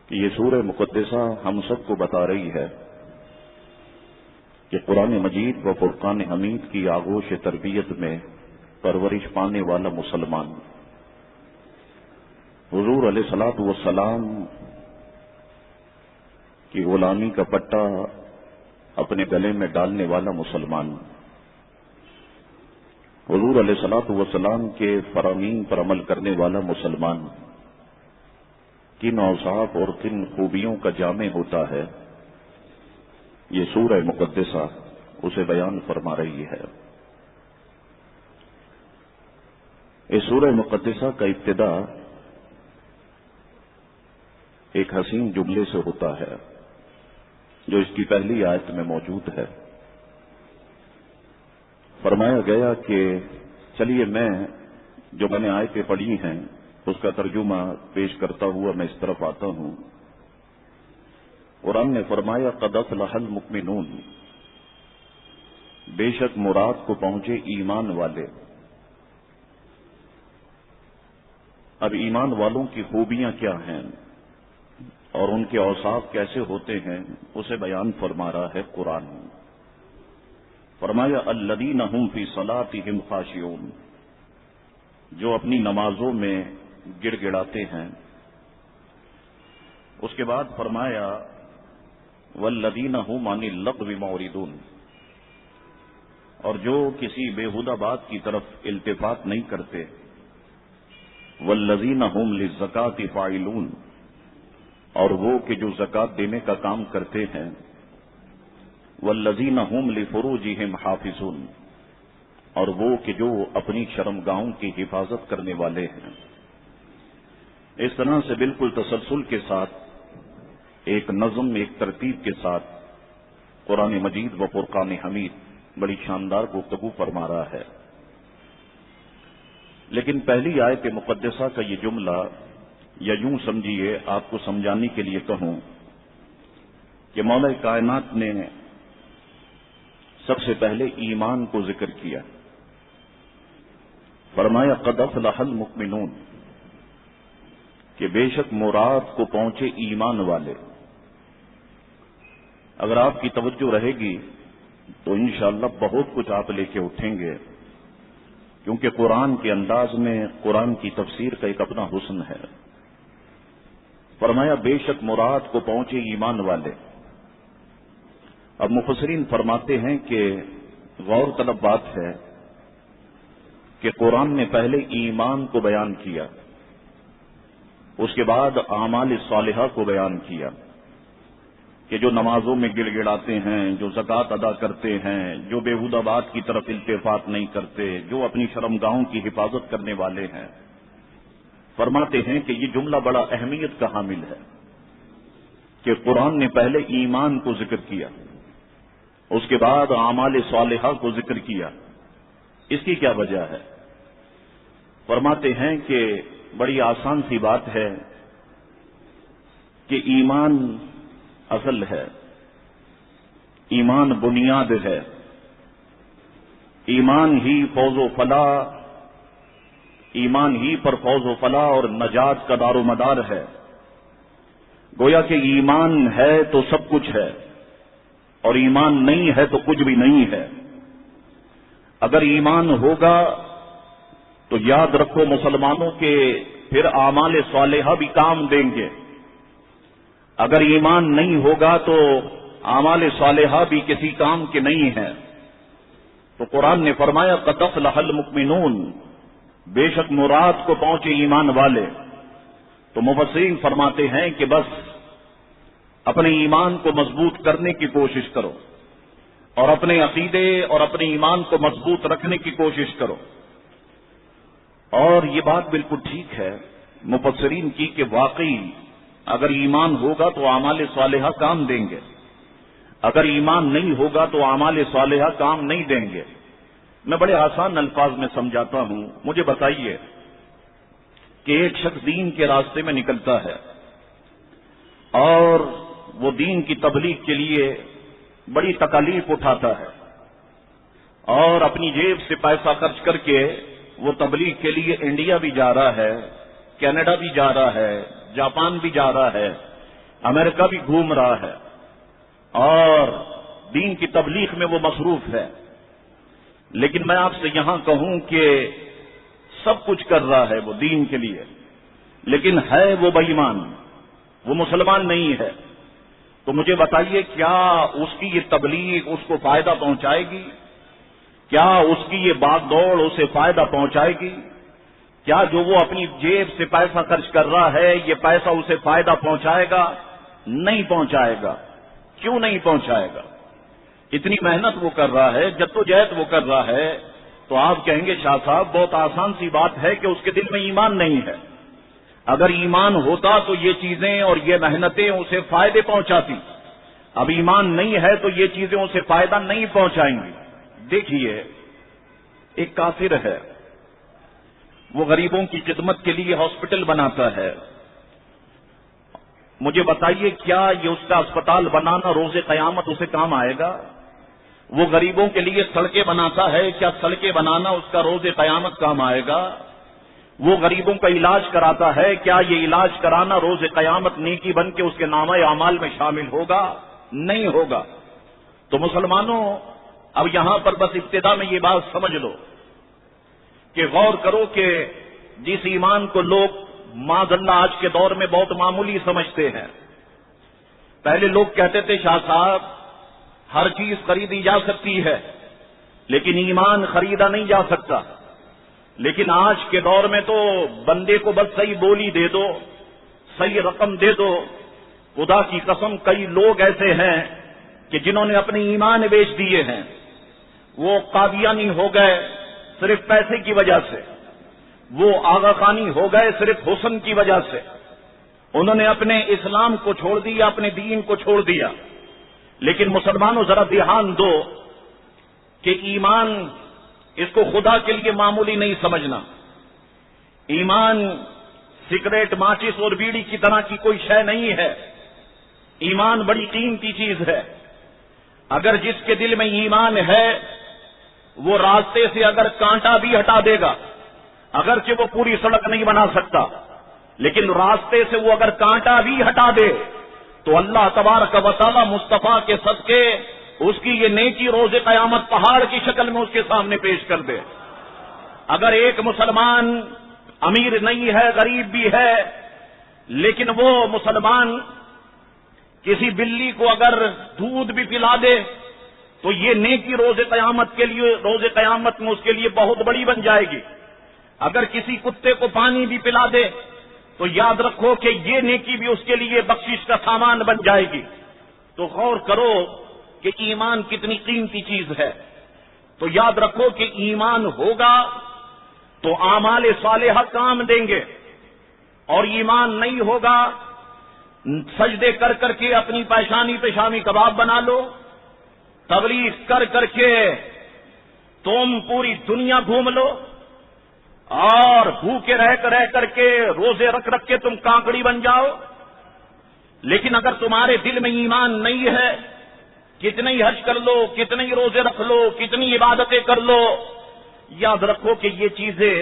کہ یہ سورہ مقدسہ ہم سب کو بتا رہی ہے کہ قرآن مجید و فرقان حمید کی آغوش تربیت میں پرورش پانے والا مسلمان، حضور علیہ الصلوۃ والسلام کی غلامی کا پٹا اپنے گلے میں ڈالنے والا مسلمان، حضور علیہ الصلوۃ والسلام کے فرامین پر عمل کرنے والا مسلمان کن اوصاف اور کن خوبیوں کا جامع ہوتا ہے، یہ سورہ مقدسہ اسے بیان فرما رہی ہے۔ اس سورہ مقدسہ کا ابتدا ایک حسین جملے سے ہوتا ہے جو اس کی پہلی آیت میں موجود ہے۔ فرمایا گیا کہ چلیے میں نے آیتیں پڑھی ہیں اس کا ترجمہ پیش کرتا ہوا میں اس طرف آتا ہوں۔ قرآن نے فرمایا قد افلح المؤمنون، بے شک مراد کو پہنچے ایمان والے۔ اب ایمان والوں کی خوبیاں کیا ہیں اور ان کے اوصاف کیسے ہوتے ہیں اسے بیان فرما رہا ہے قرآن۔ فرمایا الذین ھم فی صلاتہم خاشعون، جو اپنی نمازوں میں گڑ گڑاتے ہیں۔ اس کے بعد فرمایا والذین ھم عن اللغو معرضون، اور جو کسی بےہودہ بات کی طرف التفات نہیں کرتے۔ والذین ھم للزکاۃ فاعلون، اور وہ کہ جو زکوٰۃ دینے کا کام کرتے ہیں۔ والذین ھم لفروجہم حافظون، اور وہ کہ جو اپنی شرمگاہوں کی حفاظت کرنے والے ہیں۔ اس طرح سے بالکل تسلسل کے ساتھ ایک نظم، ایک ترتیب کے ساتھ قرآن مجید و فرقان حمید بڑی شاندار گفتگو فرما رہا ہے۔ لیکن پہلی آیت مقدسہ کا یہ جملہ، یا یوں سمجھیے آپ کو سمجھانے کے لیے کہوں کہ مولا کائنات نے سب سے پہلے ایمان کو ذکر کیا۔ فرمایا قد افلح المؤمنون، کہ بے شک مراد کو پہنچے ایمان والے۔ اگر آپ کی توجہ رہے گی تو انشاءاللہ بہت کچھ آپ لے کے اٹھیں گے، کیونکہ قرآن کے انداز میں قرآن کی تفسیر کا ایک اپنا حسن ہے۔ فرمایا بے شک مراد کو پہنچے ایمان والے۔ اب مفسرین فرماتے ہیں کہ غور طلب بات ہے کہ قرآن نے پہلے ایمان کو بیان کیا، اس کے بعد اعمال صالحہ کو بیان کیا، کہ جو نمازوں میں گڑ گڑاتے ہیں، جو زکوٰۃ ادا کرتے ہیں، جو بےہودہ بات کی طرف التفات نہیں کرتے، جو اپنی شرمگاہوں کی حفاظت کرنے والے ہیں۔ فرماتے ہیں کہ یہ جملہ بڑا اہمیت کا حامل ہے کہ قرآن نے پہلے ایمان کو ذکر کیا، اس کے بعد اعمال صالحہ کو ذکر کیا۔ اس کی کیا وجہ ہے؟ فرماتے ہیں کہ بڑی آسان سی بات ہے کہ ایمان اصل ہے، ایمان بنیاد ہے، ایمان ہی فوز و فلاح، ایمان ہی پر فوز و فلاح اور نجات کا دار و مدار ہے۔ گویا کہ ایمان ہے تو سب کچھ ہے، اور ایمان نہیں ہے تو کچھ بھی نہیں ہے۔ اگر ایمان ہوگا تو یاد رکھو مسلمانوں کے پھر اعمال صالحہ بھی کام دیں گے، اگر ایمان نہیں ہوگا تو اعمال صالحہ بھی کسی کام کے نہیں ہیں۔ تو قرآن نے فرمایا قد افلح المؤمنون، بے شک مراد کو پہنچے ایمان والے۔ تو مفسرین فرماتے ہیں کہ بس اپنے ایمان کو مضبوط کرنے کی کوشش کرو، اور اپنے عقیدے اور اپنے ایمان کو مضبوط رکھنے کی کوشش کرو۔ اور یہ بات بالکل ٹھیک ہے مفسرین کی کہ واقعی اگر ایمان ہوگا تو اعمال صالحہ کام دیں گے، اگر ایمان نہیں ہوگا تو اعمال صالحہ کام نہیں دیں گے۔ میں بڑے آسان الفاظ میں سمجھاتا ہوں۔ مجھے بتائیے کہ ایک شخص دین کے راستے میں نکلتا ہے اور وہ دین کی تبلیغ کے لیے بڑی تکالیف اٹھاتا ہے، اور اپنی جیب سے پیسہ خرچ کر کے وہ تبلیغ کے لیے انڈیا بھی جا رہا ہے، کینیڈا بھی جا رہا ہے، جاپان بھی جا رہا ہے، امریکہ بھی گھوم رہا ہے اور دین کی تبلیغ میں وہ مصروف ہے، لیکن میں آپ سے یہاں کہوں کہ سب کچھ کر رہا ہے وہ دین کے لیے، لیکن ہے وہ بے ایمان، وہ مسلمان نہیں ہے۔ تو مجھے بتائیے کیا اس کی یہ تبلیغ اس کو فائدہ پہنچائے گی؟ کیا اس کی یہ باغ دوڑ اسے فائدہ پہنچائے گی؟ کیا جو وہ اپنی جیب سے پیسہ خرچ کر رہا ہے یہ پیسہ اسے فائدہ پہنچائے گا؟ نہیں پہنچائے گا۔ کیوں نہیں پہنچائے گا؟ اتنی محنت وہ کر رہا ہے، جدوجہد وہ کر رہا ہے، تو آپ کہیں گے شاہ صاحب بہت آسان سی بات ہے کہ اس کے دل میں ایمان نہیں ہے۔ اگر ایمان ہوتا تو یہ چیزیں اور یہ محنتیں اسے فائدے پہنچاتی، اب ایمان نہیں ہے تو یہ چیزیں اسے فائدہ نہیں پہنچائیں گی۔ دیکھیے، ایک کافر ہے، وہ غریبوں کی خدمت کے لیے ہاسپٹل بناتا ہے، مجھے بتائیے کیا یہ اس کا اسپتال بنانا روز قیامت اسے کام آئے گا؟ وہ غریبوں کے لیے سڑکیں بناتا ہے، کیا سڑکیں بنانا اس کا روز قیامت کام آئے گا؟ وہ غریبوں کا علاج کراتا ہے، کیا یہ علاج کرانا روز قیامت نیکی بن کے اس کے نامہ اعمال میں شامل ہوگا؟ نہیں ہوگا۔ تو مسلمانوں، اب یہاں پر بس ابتدا میں یہ بات سمجھ لو کہ غور کرو کہ جس ایمان کو لوگ معاذ اللہ آج کے دور میں بہت معمولی سمجھتے ہیں، پہلے لوگ کہتے تھے شاہ صاحب ہر چیز خریدی جا سکتی ہے لیکن ایمان خریدا نہیں جا سکتا، لیکن آج کے دور میں تو بندے کو بس صحیح بولی دے دو، صحیح رقم دے دو۔ خدا کی قسم کئی لوگ ایسے ہیں کہ جنہوں نے اپنے ایمان بیچ دیے ہیں، وہ قادیانی ہو گئے صرف پیسے کی وجہ سے، وہ آغا خانی ہو گئے صرف حسن کی وجہ سے، انہوں نے اپنے اسلام کو چھوڑ دیا، اپنے دین کو چھوڑ دیا۔ لیکن مسلمانوں ذرا دھیان دو کہ ایمان اس کو خدا کے لیے معمولی نہیں سمجھنا۔ ایمان سگریٹ، ماچس اور بیڑی کی طرح کی کوئی شے نہیں ہے، ایمان بڑی قیمتی چیز ہے۔ اگر جس کے دل میں ایمان ہے وہ راستے سے اگر کانٹا بھی ہٹا دے گا، اگرچہ وہ پوری سڑک نہیں بنا سکتا، لیکن راستے سے وہ اگر کانٹا بھی ہٹا دے تو اللہ تبارک و تعالی مصطفیٰ کے صدقے اس کی یہ نیکی روز قیامت پہاڑ کی شکل میں اس کے سامنے پیش کر دے۔ اگر ایک مسلمان امیر نہیں ہے، غریب بھی ہے، لیکن وہ مسلمان کسی بلی کو اگر دودھ بھی پلا دے تو یہ نیکی روز قیامت کے لیے، روز قیامت میں اس کے لیے بہت بڑی بن جائے گی۔ اگر کسی کتے کو پانی بھی پلا دے تو یاد رکھو کہ یہ نیکی بھی اس کے لیے بخشش کا سامان بن جائے گی۔ تو غور کرو کہ ایمان کتنی قیمتی چیز ہے۔ تو یاد رکھو کہ ایمان ہوگا تو اعمال صالحہ کام دیں گے، اور ایمان نہیں ہوگا سجدے کر کر کے اپنی پیشانی پہ شامی کباب بنا لو، تبلیغ کر کر کے تم پوری دنیا گھوم لو، اور بھوکے رہ کر کے روزے رکھ کے تم کانکڑی بن جاؤ، لیکن اگر تمہارے دل میں ایمان نہیں ہے، کتنے ہی حج کر لو، کتنے ہی روزے رکھ لو، کتنی عبادتیں کر لو، یاد رکھو کہ یہ چیزیں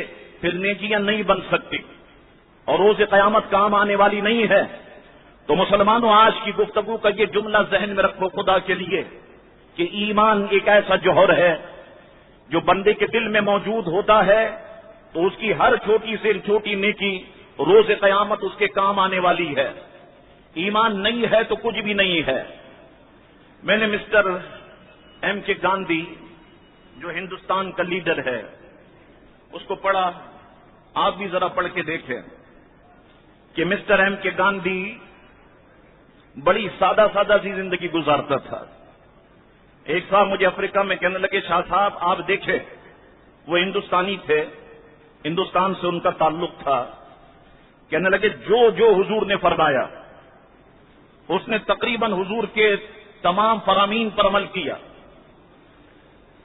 پھر نیکیاں نہیں بن سکتی اور روز قیامت کام آنے والی نہیں ہے۔ تو مسلمانوں، آج کی گفتگو کا یہ جملہ ذہن میں رکھو خدا کے لیے کہ ایمان ایک ایسا جوہر ہے جو بندے کے دل میں موجود ہوتا ہے تو اس کی ہر چھوٹی سے چھوٹی نیکی روز قیامت اس کے کام آنے والی ہے۔ ایمان نہیں ہے تو کچھ بھی نہیں ہے۔ میں نے مسٹر ایم کے گاندھی جو ہندوستان کا لیڈر ہے اس کو پڑھا، آپ بھی ذرا پڑھ کے دیکھیں کہ مسٹر ایم کے گاندھی بڑی سادہ سی زندگی گزارتا تھا۔ ایک صاحب مجھے افریقہ میں کہنے لگے شاہ صاحب آپ دیکھیں، وہ ہندوستانی تھے، ہندوستان سے ان کا تعلق تھا، کہنے لگے جو حضور نے فرمایا اس نے تقریباً حضور کے تمام فرامین پر عمل کیا۔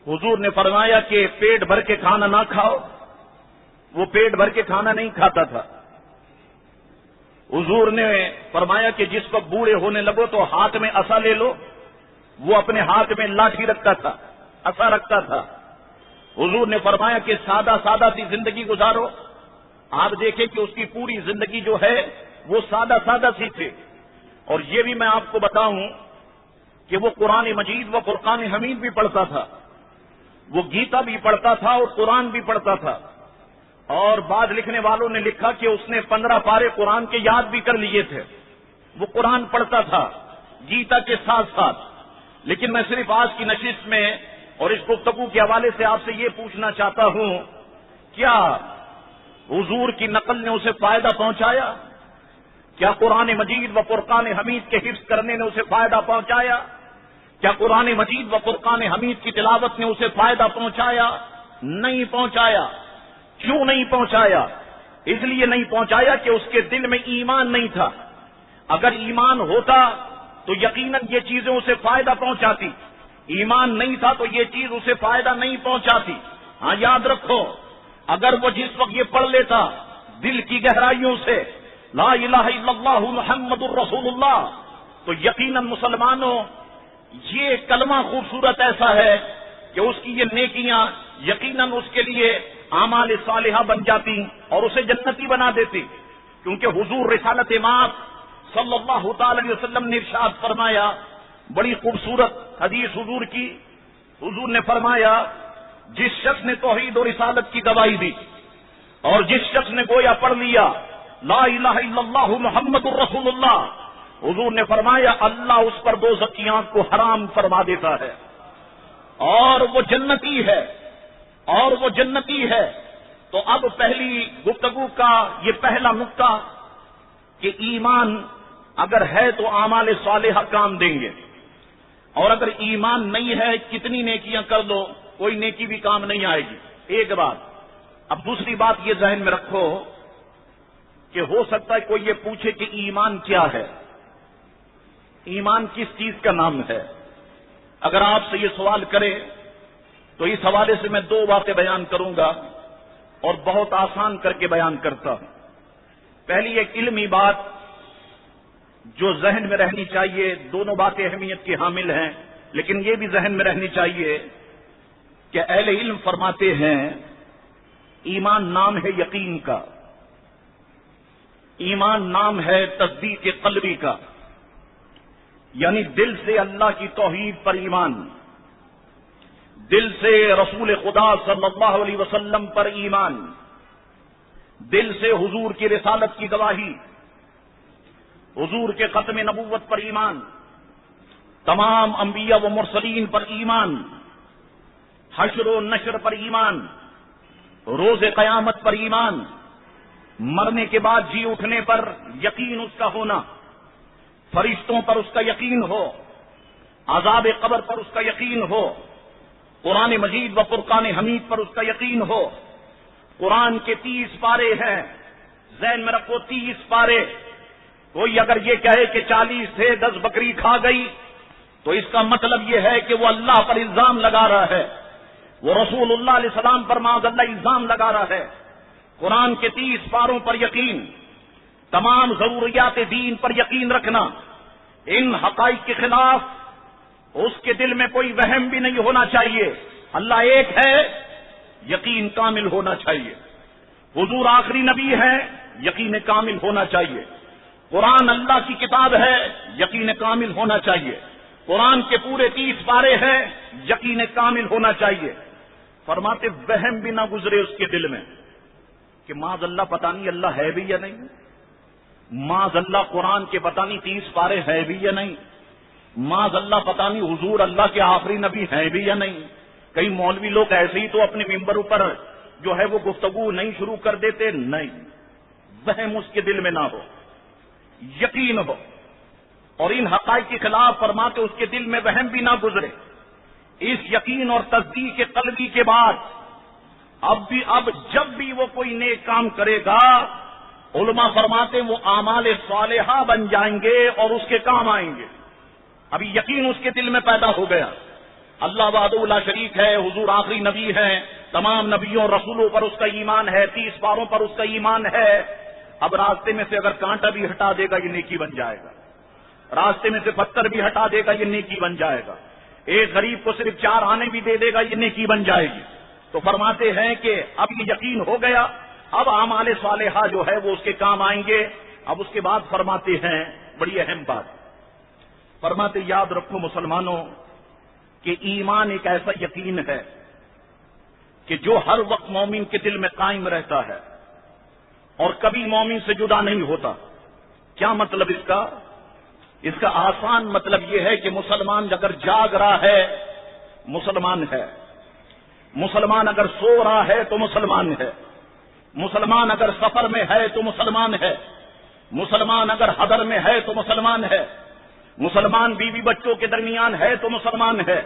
حضور نے فرمایا کہ پیٹ بھر کے کھانا نہ کھاؤ، وہ پیٹ بھر کے کھانا نہیں کھاتا تھا۔ حضور نے فرمایا کہ جس کو بوڑھے ہونے لگو تو ہاتھ میں عصا لے لو، وہ اپنے ہاتھ میں لاٹھی رکھتا تھا، عصا رکھتا تھا۔ حضور نے فرمایا کہ سادہ سی زندگی گزارو، آپ دیکھیں کہ اس کی پوری زندگی جو ہے وہ سادہ سی تھی۔ اور یہ بھی میں آپ کو بتاؤں کہ وہ قرآن مجید و فرقان حمید بھی پڑھتا تھا، وہ گیتا بھی پڑھتا تھا اور قرآن بھی پڑھتا تھا، اور بعض لکھنے والوں نے لکھا کہ اس نے 15 پارے قرآن کے یاد بھی کر لیے تھے۔ وہ قرآن پڑھتا تھا گیتا کے ساتھ ساتھ۔ لیکن میں صرف آج کی نشست میں اور اس گفتگو کے حوالے سے آپ سے یہ پوچھنا چاہتا ہوں، کیا حضور کی نقل نے اسے فائدہ پہنچایا؟ کیا قرآن مجید و فرقان حمید کے حفظ کرنے نے اسے فائدہ پہنچایا؟ کیا قرآن مجید و فرقان حمید کی تلاوت نے اسے فائدہ پہنچایا؟ نہیں پہنچایا۔ کیوں نہیں پہنچایا؟ اس لیے نہیں پہنچایا کہ اس کے دل میں ایمان نہیں تھا۔ اگر ایمان ہوتا تو یقیناً یہ چیزیں اسے فائدہ پہنچاتی۔ ایمان نہیں تھا تو یہ چیز اسے فائدہ نہیں پہنچاتی۔ ہاں یاد رکھو، اگر وہ جس وقت یہ پڑھ لیتا دل کی گہرائیوں سے لا الہ الا اللہ محمد الرسول اللہ، تو یقیناً مسلمانوں یہ کلمہ خوبصورت ایسا ہے کہ اس کی یہ نیکیاں یقیناً اس کے لیے اعمال صالحہ بن جاتی اور اسے جنتی بنا دیتی، کیونکہ حضور رسالت مآب صلی اللہ تعالی علیہ وسلم نے ارشاد فرمایا، بڑی خوبصورت حدیث حضور کی، حضور نے فرمایا جس شخص نے توحید اور رسالت کی گواہی دی اور جس شخص نے گویا پڑھ لیا لا الہ الا اللہ محمد الرسول اللہ، حضور نے فرمایا اللہ اس پر دوزخ کی آنکھ کو حرام فرما دیتا ہے اور وہ جنتی ہے، اور وہ جنتی ہے۔ تو اب پہلی گفتگو کا یہ پہلا نقطہ کہ ایمان اگر ہے تو اعمال صالحہ کام دیں گے، اور اگر ایمان نہیں ہے کتنی نیکیاں کر دو کوئی نیکی بھی کام نہیں آئے گی، ایک بات۔ اب دوسری بات یہ ذہن میں رکھو کہ ہو سکتا ہے کوئی یہ پوچھے کہ ایمان کیا ہے، ایمان کس چیز کا نام ہے؟ اگر آپ سے یہ سوال کرے تو اس حوالے سے میں 2 باتیں بیان کروں گا اور بہت آسان کر کے بیان کرتا ہوں۔ پہلی ایک علمی بات جو ذہن میں رہنی چاہیے، دونوں باتیں اہمیت کی حامل ہیں، لیکن یہ بھی ذہن میں رہنی چاہیے کہ اہل علم فرماتے ہیں ایمان نام ہے یقین کا، ایمان نام ہے تصدیق قلبی کا، یعنی دل سے اللہ کی توحید پر ایمان، دل سے رسول خدا صلی اللہ علیہ وسلم پر ایمان، دل سے حضور کی رسالت کی گواہی، حضور کے ختم نبوت پر ایمان، تمام انبیاء و مرسلین پر ایمان، حشر و نشر پر ایمان، روز قیامت پر ایمان، مرنے کے بعد جی اٹھنے پر یقین اس کا ہونا، فرشتوں پر اس کا یقین ہو، عذاب قبر پر اس کا یقین ہو، قرآن مجید و فرقان حمید پر اس کا یقین ہو۔ قرآن کے 30 پارے ہیں، ذہن میں رکھو 30 پارے۔ کوئی اگر یہ کہے کہ 40 سے 10 بکری کھا گئی تو اس کا مطلب یہ ہے کہ وہ اللہ پر الزام لگا رہا ہے، وہ رسول اللہ علیہ السلام پر معاذ اللہ الزام لگا رہا ہے۔ قرآن کے 30 پاروں پر یقین، تمام ضروریات دین پر یقین رکھنا، ان حقائق کے خلاف اس کے دل میں کوئی وہم بھی نہیں ہونا چاہیے۔ اللہ ایک ہے، یقین کامل ہونا چاہیے۔ حضور آخری نبی ہے، یقین کامل ہونا چاہیے۔ قرآن اللہ کی کتاب ہے، یقین کامل ہونا چاہیے۔ قرآن کے پورے 30 پارے ہیں، یقین کامل ہونا چاہیے۔ فرماتے وہم بھی نہ گزرے اس کے دل میں کہ معاذ اللہ پتہ نہیں اللہ ہے بھی یا نہیں، معاذ اللہ قرآن کے پتہ نہیں 30 پارے ہے بھی یا نہیں، معاذ اللہ پتہ نہیں حضور اللہ کے آخری نبی ہیں بھی یا نہیں۔ کئی مولوی لوگ ایسے ہی تو اپنے ممبر پر جو ہے وہ گفتگو نہیں شروع کر دیتے، نہیں، وہم اس کے دل میں نہ ہو، یقین ہو، اور ان حقائق کے خلاف فرماتے اس کے دل میں وہم بھی نہ گزرے۔ اس یقین اور تصدیق قلبی کے بعد اب جب بھی وہ کوئی نیک کام کرے گا، علماء فرماتے وہ اعمال صالحہ بن جائیں گے اور اس کے کام آئیں گے۔ ابھی یقین اس کے دل میں پیدا ہو گیا، اللہ وحدہ لا شریک ہے، حضور آخری نبی ہے، تمام نبیوں اور رسولوں پر اس کا ایمان ہے، 30 پاروں پر اس کا ایمان ہے۔ اب راستے میں سے اگر کانٹا بھی ہٹا دے گا یہ نیکی بن جائے گا، راستے میں سے پتھر بھی ہٹا دے گا یہ نیکی بن جائے گا، ایک غریب کو صرف 4 آنے بھی دے دے گا یہ نیکی بن جائے گی۔ تو فرماتے ہیں کہ اب یہ یقین ہو گیا، اب اعمال صالحہ جو ہے وہ اس کے کام آئیں گے۔ اب اس کے بعد فرماتے ہیں بڑی اہم بات فرماتے، یاد رکھو مسلمانوں کہ ایمان ایک ایسا یقین ہے کہ جو ہر وقت مومن کے دل میں قائم رہتا ہے اور کبھی مومن سے جدا نہیں ہوتا۔ کیا مطلب اس کا؟ اس کا آسان مطلب یہ ہے کہ مسلمان اگر جاگ رہا ہے مسلمان ہے، مسلمان اگر سو رہا ہے تو مسلمان ہے، مسلمان اگر سفر میں ہے تو مسلمان ہے، مسلمان اگر حضر میں ہے تو مسلمان ہے، مسلمان بیوی بچوں کے درمیان ہے تو مسلمان ہے،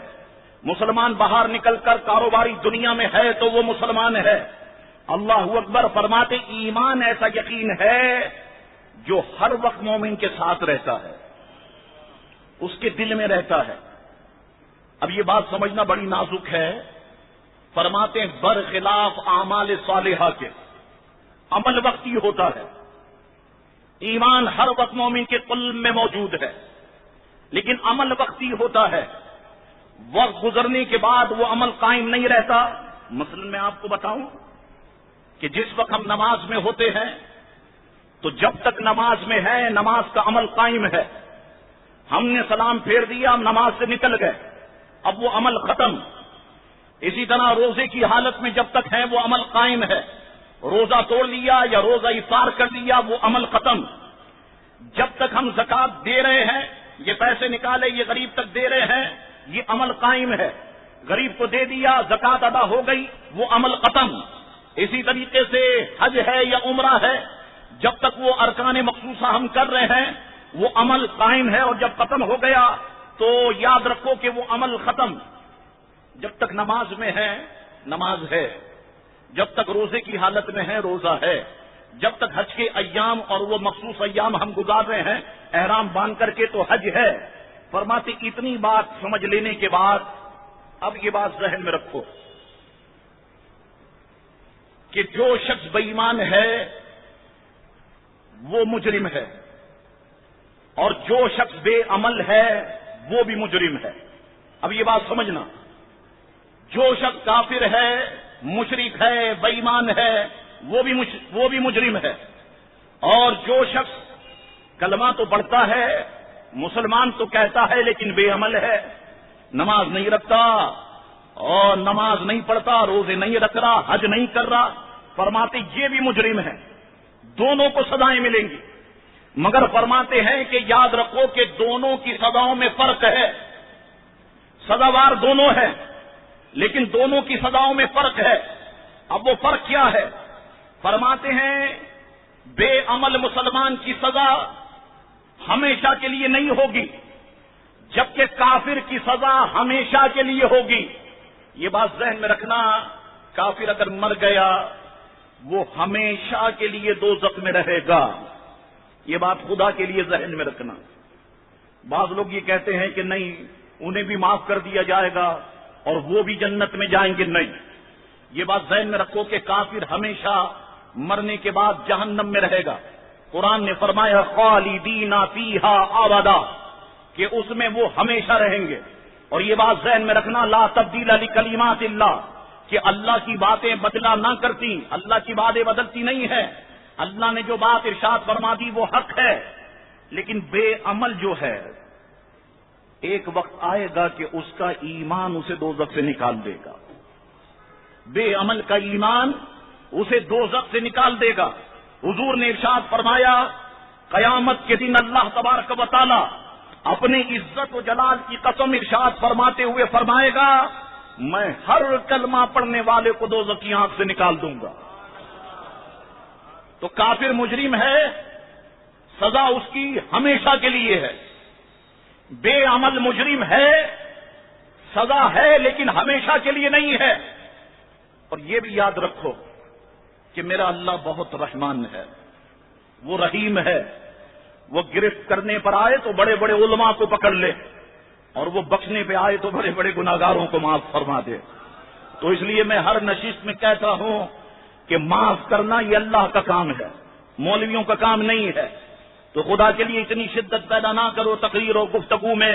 مسلمان باہر نکل کر کاروباری دنیا میں ہے تو وہ مسلمان ہے۔ اللہ اکبر فرماتے ایمان ایسا یقین ہے جو ہر وقت مومن کے ساتھ رہتا ہے، اس کے دل میں رہتا ہے۔ اب یہ بات سمجھنا بڑی نازک ہے۔ فرماتے ہیں برخلاف اعمال صالحہ کے عمل وقتی ہوتا ہے، ایمان ہر وقت مومن کے قلب میں موجود ہے، لیکن عمل وقتی ہوتا ہے، وقت گزرنے کے بعد وہ عمل قائم نہیں رہتا۔ مثلا میں آپ کو بتاؤں کہ جس وقت ہم نماز میں ہوتے ہیں تو جب تک نماز میں ہے نماز کا عمل قائم ہے، ہم نے سلام پھیر دیا، ہم نماز سے نکل گئے، اب وہ عمل ختم۔ اسی طرح روزے کی حالت میں جب تک ہے وہ عمل قائم ہے، روزہ توڑ لیا یا روزہ افطار کر لیا وہ عمل ختم۔ جب تک ہم زکات دے رہے ہیں، یہ پیسے نکالے یہ غریب تک دے رہے ہیں، یہ عمل قائم ہے، غریب کو دے دیا زکات ادا ہو گئی وہ عمل ختم۔ اسی طریقے سے حج ہے یا عمرہ ہے، جب تک وہ ارکان مخصوصہ ہم کر رہے ہیں وہ عمل قائم ہے، اور جب ختم ہو گیا تو یاد رکھو کہ وہ عمل ختم۔ جب تک نماز میں ہے نماز ہے، جب تک روزے کی حالت میں ہے روزہ ہے، جب تک حج کے ایام اور وہ مخصوص ایام ہم گزار رہے ہیں احرام باندھ کر کے تو حج ہے۔ فرماتے اتنی بات سمجھ لینے کے بعد اب یہ بات ذہن میں رکھو کہ جو شخص بے ایمان ہے وہ مجرم ہے، اور جو شخص بے عمل ہے وہ بھی مجرم ہے۔ اب یہ بات سمجھنا، جو شخص کافر ہے، مشرک ہے، بے ایمان ہے وہ بھی مجرم ہے، اور جو شخص کلمہ تو پڑھتا ہے، مسلمان تو کہتا ہے لیکن بے عمل ہے، نماز نہیں رکھتا اور نماز نہیں پڑھتا، روزے نہیں رکھ رہا، حج نہیں کر رہا، فرماتے یہ بھی مجرم ہے، دونوں کو سزائیں ملیں گی۔ مگر فرماتے ہیں کہ یاد رکھو کہ دونوں کی سزاؤں میں فرق ہے، سزاوار دونوں ہیں لیکن دونوں کی سزاؤں میں فرق ہے۔ اب وہ فرق کیا ہے؟ فرماتے ہیں بے عمل مسلمان کی سزا ہمیشہ کے لیے نہیں ہوگی، جبکہ کافر کی سزا ہمیشہ کے لیے ہوگی۔ یہ بات ذہن میں رکھنا، کافر اگر مر گیا وہ ہمیشہ کے لیے دوزخ میں رہے گا، یہ بات خدا کے لیے ذہن میں رکھنا۔ بعض لوگ یہ کہتے ہیں کہ نہیں انہیں بھی معاف کر دیا جائے گا اور وہ بھی جنت میں جائیں گے، نہیں، یہ بات ذہن میں رکھو کہ کافر ہمیشہ مرنے کے بعد جہنم میں رہے گا۔ قرآن نے فرمایا خالدین فیہا ابدا کہ اس میں وہ ہمیشہ رہیں گے، اور یہ بات ذہن میں رکھنا لا تبدیل لکلمات اللہ کہ اللہ کی باتیں بدلا نہ کرتی، اللہ کی باتیں بدلتی نہیں ہے، اللہ نے جو بات ارشاد فرما دی وہ حق ہے، لیکن بے عمل جو ہے ایک وقت آئے گا کہ اس کا ایمان اسے دوزخ سے نکال دے گا، بے عمل کا ایمان اسے دوزخ سے نکال دے گا۔ حضور نے ارشاد فرمایا قیامت کے دن اللہ تبارک و تعالی اپنی عزت و جلال کی قسم ارشاد فرماتے ہوئے فرمائے گا میں ہر کلمہ پڑھنے والے کو دوزخ کی آنکھ سے نکال دوں گا۔ تو کافر مجرم ہے، سزا اس کی ہمیشہ کے لیے ہے، بے عمل مجرم ہے، سزا ہے لیکن ہمیشہ کے لیے نہیں ہے۔ اور یہ بھی یاد رکھو کہ میرا اللہ بہت رحمان ہے، وہ رحیم ہے، وہ گرفت کرنے پر آئے تو بڑے بڑے علماء کو پکڑ لے، اور وہ بخشنے پہ آئے تو بڑے بڑے گناہگاروں کو معاف فرما دے۔ تو اس لیے میں ہر نشست میں کہتا ہوں کہ معاف کرنا یہ اللہ کا کام ہے، مولویوں کا کام نہیں ہے۔ تو خدا کے لیے اتنی شدت پیدا نہ کرو تقریر و گفتگو میں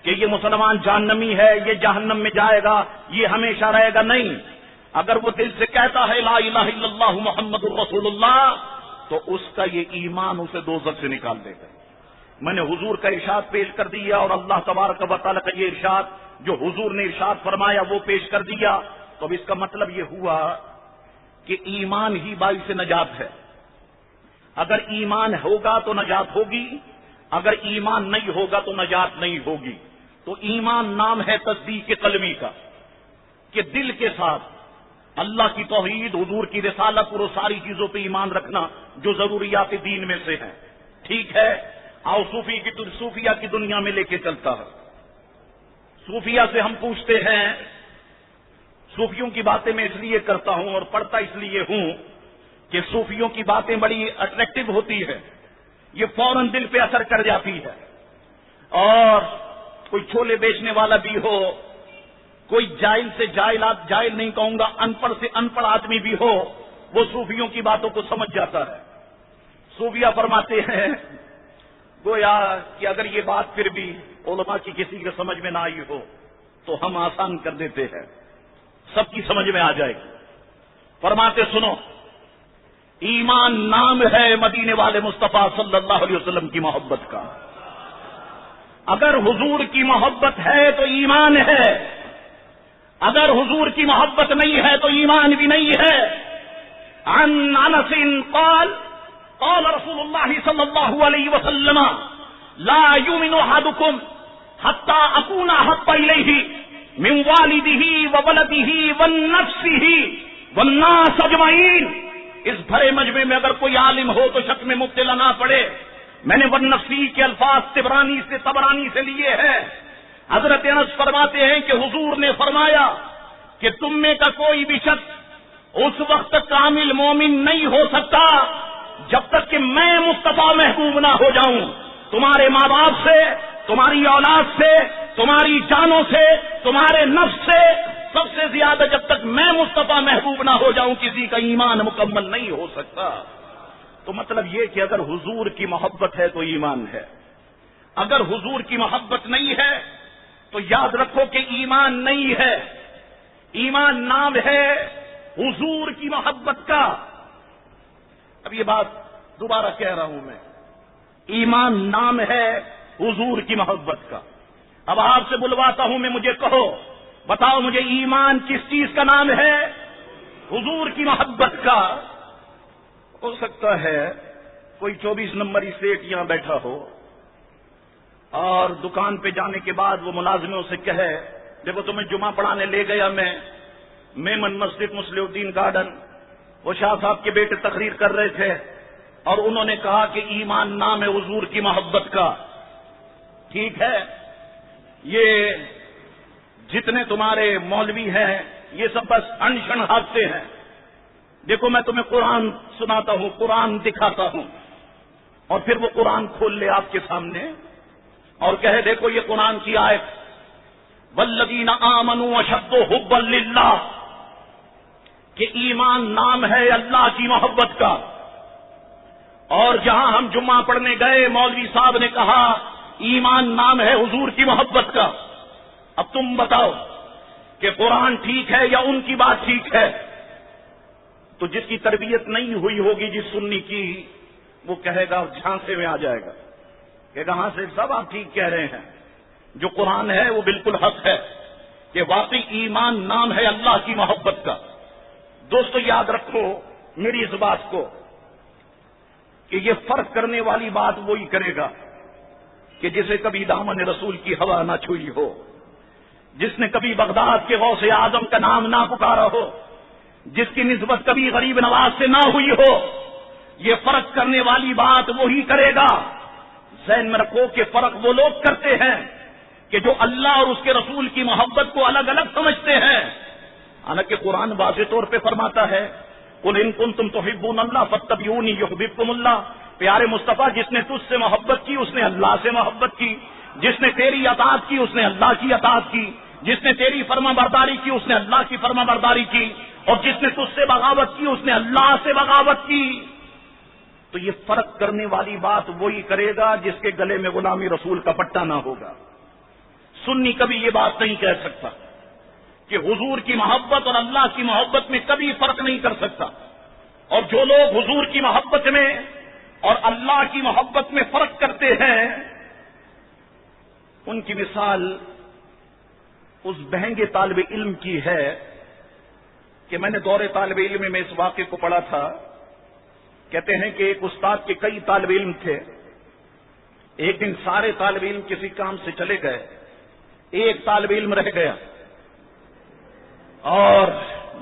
کہ یہ مسلمان جہنمی ہے، یہ جہنم میں جائے گا، یہ ہمیشہ رہے گا، نہیں۔ اگر وہ دل سے کہتا ہے لا الہ الا اللہ محمد الرسول اللہ تو اس کا یہ ایمان اسے دوزخ سے نکال دے گا۔ میں نے حضور کا ارشاد پیش کر دیا اور اللہ تبارک و تعالی کا یہ ارشاد جو حضور نے ارشاد فرمایا وہ پیش کر دیا، تو اب اس کا مطلب یہ ہوا کہ ایمان ہی باعث نجات ہے۔ اگر ایمان ہوگا تو نجات ہوگی، اگر ایمان نہیں ہوگا تو نجات نہیں ہوگی۔ تو ایمان نام ہے تصدیق قلبی کا، کہ دل کے ساتھ اللہ کی توحید، حضور کی رسالت اور ساری چیزوں پہ ایمان رکھنا جو ضروریات دین میں سے ہیں۔ ٹھیک ہے، آؤ صوفیہ کی دنیا میں لے کے چلتا ہے۔ صوفیہ سے ہم پوچھتے ہیں، صوفیوں کی باتیں میں اس لیے کرتا ہوں اور پڑھتا اس لیے ہوں کہ صوفیوں کی باتیں بڑی اٹریکٹیو ہوتی ہے، یہ فوراً دل پہ اثر کر جاتی ہے۔ اور کوئی چھولے بیچنے والا بھی ہو، کوئی جاہل سے جاہل نہیں کہوں گا، ان پڑھ سے ان پڑھ آدمی بھی ہو، وہ صوفیوں کی باتوں کو سمجھ جاتا ہے۔ صوفیہ فرماتے ہیں گویا کہ اگر یہ بات پھر بھی علماء کی کسی کے سمجھ میں نہ آئی ہو تو ہم آسان کر دیتے ہیں، سب کی سمجھ میں آ جائے گی۔ فرماتے سنو، ایمان نام ہے مدینے والے مصطفیٰ صلی اللہ علیہ وسلم کی محبت کا۔ اگر حضور کی محبت ہے تو ایمان ہے، اگر حضور کی محبت نہیں ہے تو ایمان بھی نہیں ہے۔ عن انس قال قال رسول اللہ صلی اللہ علیہ وسلم لا یؤمن احدکم حتی اکون احب الیہ من والدہ وولدہ ونفسہ والناس اجمعین۔ اس بھرے مجمع میں اگر کوئی عالم ہو تو شک میں مبتلا نہ پڑے۔ میں نے والنفسی کے الفاظ طبرانی سے لیے ہیں۔ حضرت انس فرماتے ہیں کہ حضور نے فرمایا کہ تم میں کا کوئی بھی شخص اس وقت کامل مومن نہیں ہو سکتا جب تک کہ میں مصطفیٰ محبوب نہ ہو جاؤں۔ تمہارے ماں باپ سے، تمہاری اولاد سے، تمہاری جانوں سے، تمہارے نفس سے، سب سے زیادہ جب تک میں مصطفیٰ محبوب نہ ہو جاؤں کسی کا ایمان مکمل نہیں ہو سکتا۔ تو مطلب یہ کہ اگر حضور کی محبت ہے تو ایمان ہے، اگر حضور کی محبت نہیں ہے تو یاد رکھو کہ ایمان نہیں ہے۔ ایمان نام ہے حضور کی محبت کا۔ اب یہ بات دوبارہ کہہ رہا ہوں میں، ایمان نام ہے حضور کی محبت کا۔ اب آپ سے بلواتا ہوں میں، مجھے کہو، بتاؤ مجھے ایمان کس چیز کا نام ہے؟ حضور کی محبت کا۔ ہو سکتا ہے کوئی 24 نمبری سیٹ یہاں بیٹھا ہو اور دکان پہ جانے کے بعد وہ ملازموں سے کہے دیکھو تمہیں جمعہ پڑھانے لے گیا میں میمن مسجد مسلح الدین گارڈن، وہ شاہ صاحب کے بیٹے تقریر کر رہے تھے اور انہوں نے کہا کہ ایمان نام ہے حضور کی محبت کا۔ ٹھیک ہے، یہ جتنے تمہارے مولوی ہیں یہ سب بس انشن حادثے ہیں۔ دیکھو میں تمہیں قرآن سناتا ہوں، قرآن دکھاتا ہوں، اور پھر وہ قرآن کھول لے آپ کے سامنے اور کہے دیکھو یہ قرآن کی آیت، والذین آمنوا اشد حبا للہ، کہ ایمان نام ہے اللہ کی محبت کا۔ اور جہاں ہم جمعہ پڑھنے گئے مولوی صاحب نے کہا ایمان نام ہے حضور کی محبت کا۔ اب تم بتاؤ کہ قرآن ٹھیک ہے یا ان کی بات ٹھیک ہے؟ تو جس کی تربیت نہیں ہوئی ہوگی جس سنی کی، وہ کہے گا جھانسے میں آ جائے گا، کہے گا ہاں سے سب آپ ٹھیک کہہ رہے ہیں، جو قرآن ہے وہ بالکل حق ہے کہ واقعی ایمان نام ہے اللہ کی محبت کا۔ دوستو یاد رکھو میری اس بات کو کہ یہ فرق کرنے والی بات وہی کرے گا کہ جسے کبھی دامن رسول کی ہوا نہ چھوئی ہو، جس نے کبھی بغداد کے غوث اعظم کا نام نہ پکارا ہو، جس کی نسبت کبھی غریب نواز سے نہ ہوئی ہو۔ یہ فرق کرنے والی بات وہی کرے گا۔ ذہن میں رکھو کہ فرق وہ لوگ کرتے ہیں کہ جو اللہ اور اس کے رسول کی محبت کو الگ الگ سمجھتے ہیں۔ حالانکہ قرآن واضح طور پہ فرماتا ہے قل ان کنتم تحبون اللہ فاتبعونی یحببکم اللہ۔ پیارے مصطفیٰ، جس نے تجھ سے محبت کی اس نے اللہ سے محبت کی، جس نے تیری اطاعت کی اس نے اللہ کی اطاعت کی، جس نے تیری فرما برداری کی اس نے اللہ کی فرما برداری کی، اور جس نے تجھ سے بغاوت کی اس نے اللہ سے بغاوت کی۔ تو یہ فرق کرنے والی بات وہی کرے گا جس کے گلے میں غلامی رسول کا پٹا نہ ہوگا۔ سنی کبھی یہ بات نہیں کہہ سکتا کہ حضور کی محبت اور اللہ کی محبت میں کبھی فرق نہیں کر سکتا، اور جو لوگ حضور کی محبت میں اور اللہ کی محبت میں فرق کرتے ہیں، ان کی مثال اس بہنگے طالب علم کی ہے کہ میں نے دور طالب علم میں اس واقعے کو پڑھا تھا. کہتے ہیں کہ ایک استاد کے کئی طالب علم تھے. ایک دن سارے طالب علم کسی کام سے چلے گئے، ایک طالب علم رہ گیا اور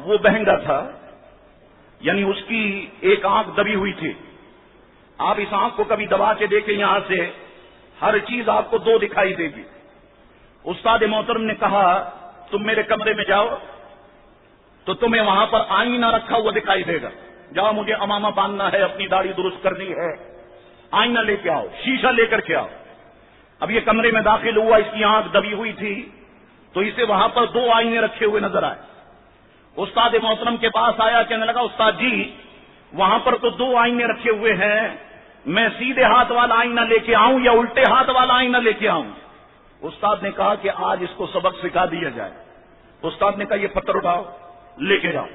وہ بہنگا تھا، یعنی اس کی ایک آنکھ دبی ہوئی تھی. آپ اس آنکھ کو کبھی دبا کے دیکھیں، یہاں سے ہر چیز آپ کو دو دکھائی دے گی. استاد محترم نے کہا تم میرے کمرے میں جاؤ تو تمہیں وہاں پر آئینہ رکھا ہوا دکھائی دے گا. جاؤ مجھے امامہ باندھنا ہے، اپنی داڑھی درست کرنی ہے، آئینہ لے کے آؤ، شیشہ لے کر کے آؤ. اب یہ کمرے میں داخل ہوا، اس کی آنکھ دبی ہوئی تھی تو اسے وہاں پر دو آئینے رکھے ہوئے نظر آئے. استاد محترم کے پاس آیا، کہنے لگا استاد جی وہاں پر تو دو آئینے رکھے ہوئے ہیں، میں سیدھے ہاتھ والا آئینہ لے کے آؤں یا الٹے ہاتھ والا آئینہ لے کے آؤں؟ استاد نے کہا کہ آج اس کو سبق سکھا دیا جائے. استاد نے کہا یہ پتھر اٹھاؤ، لے کے جاؤ،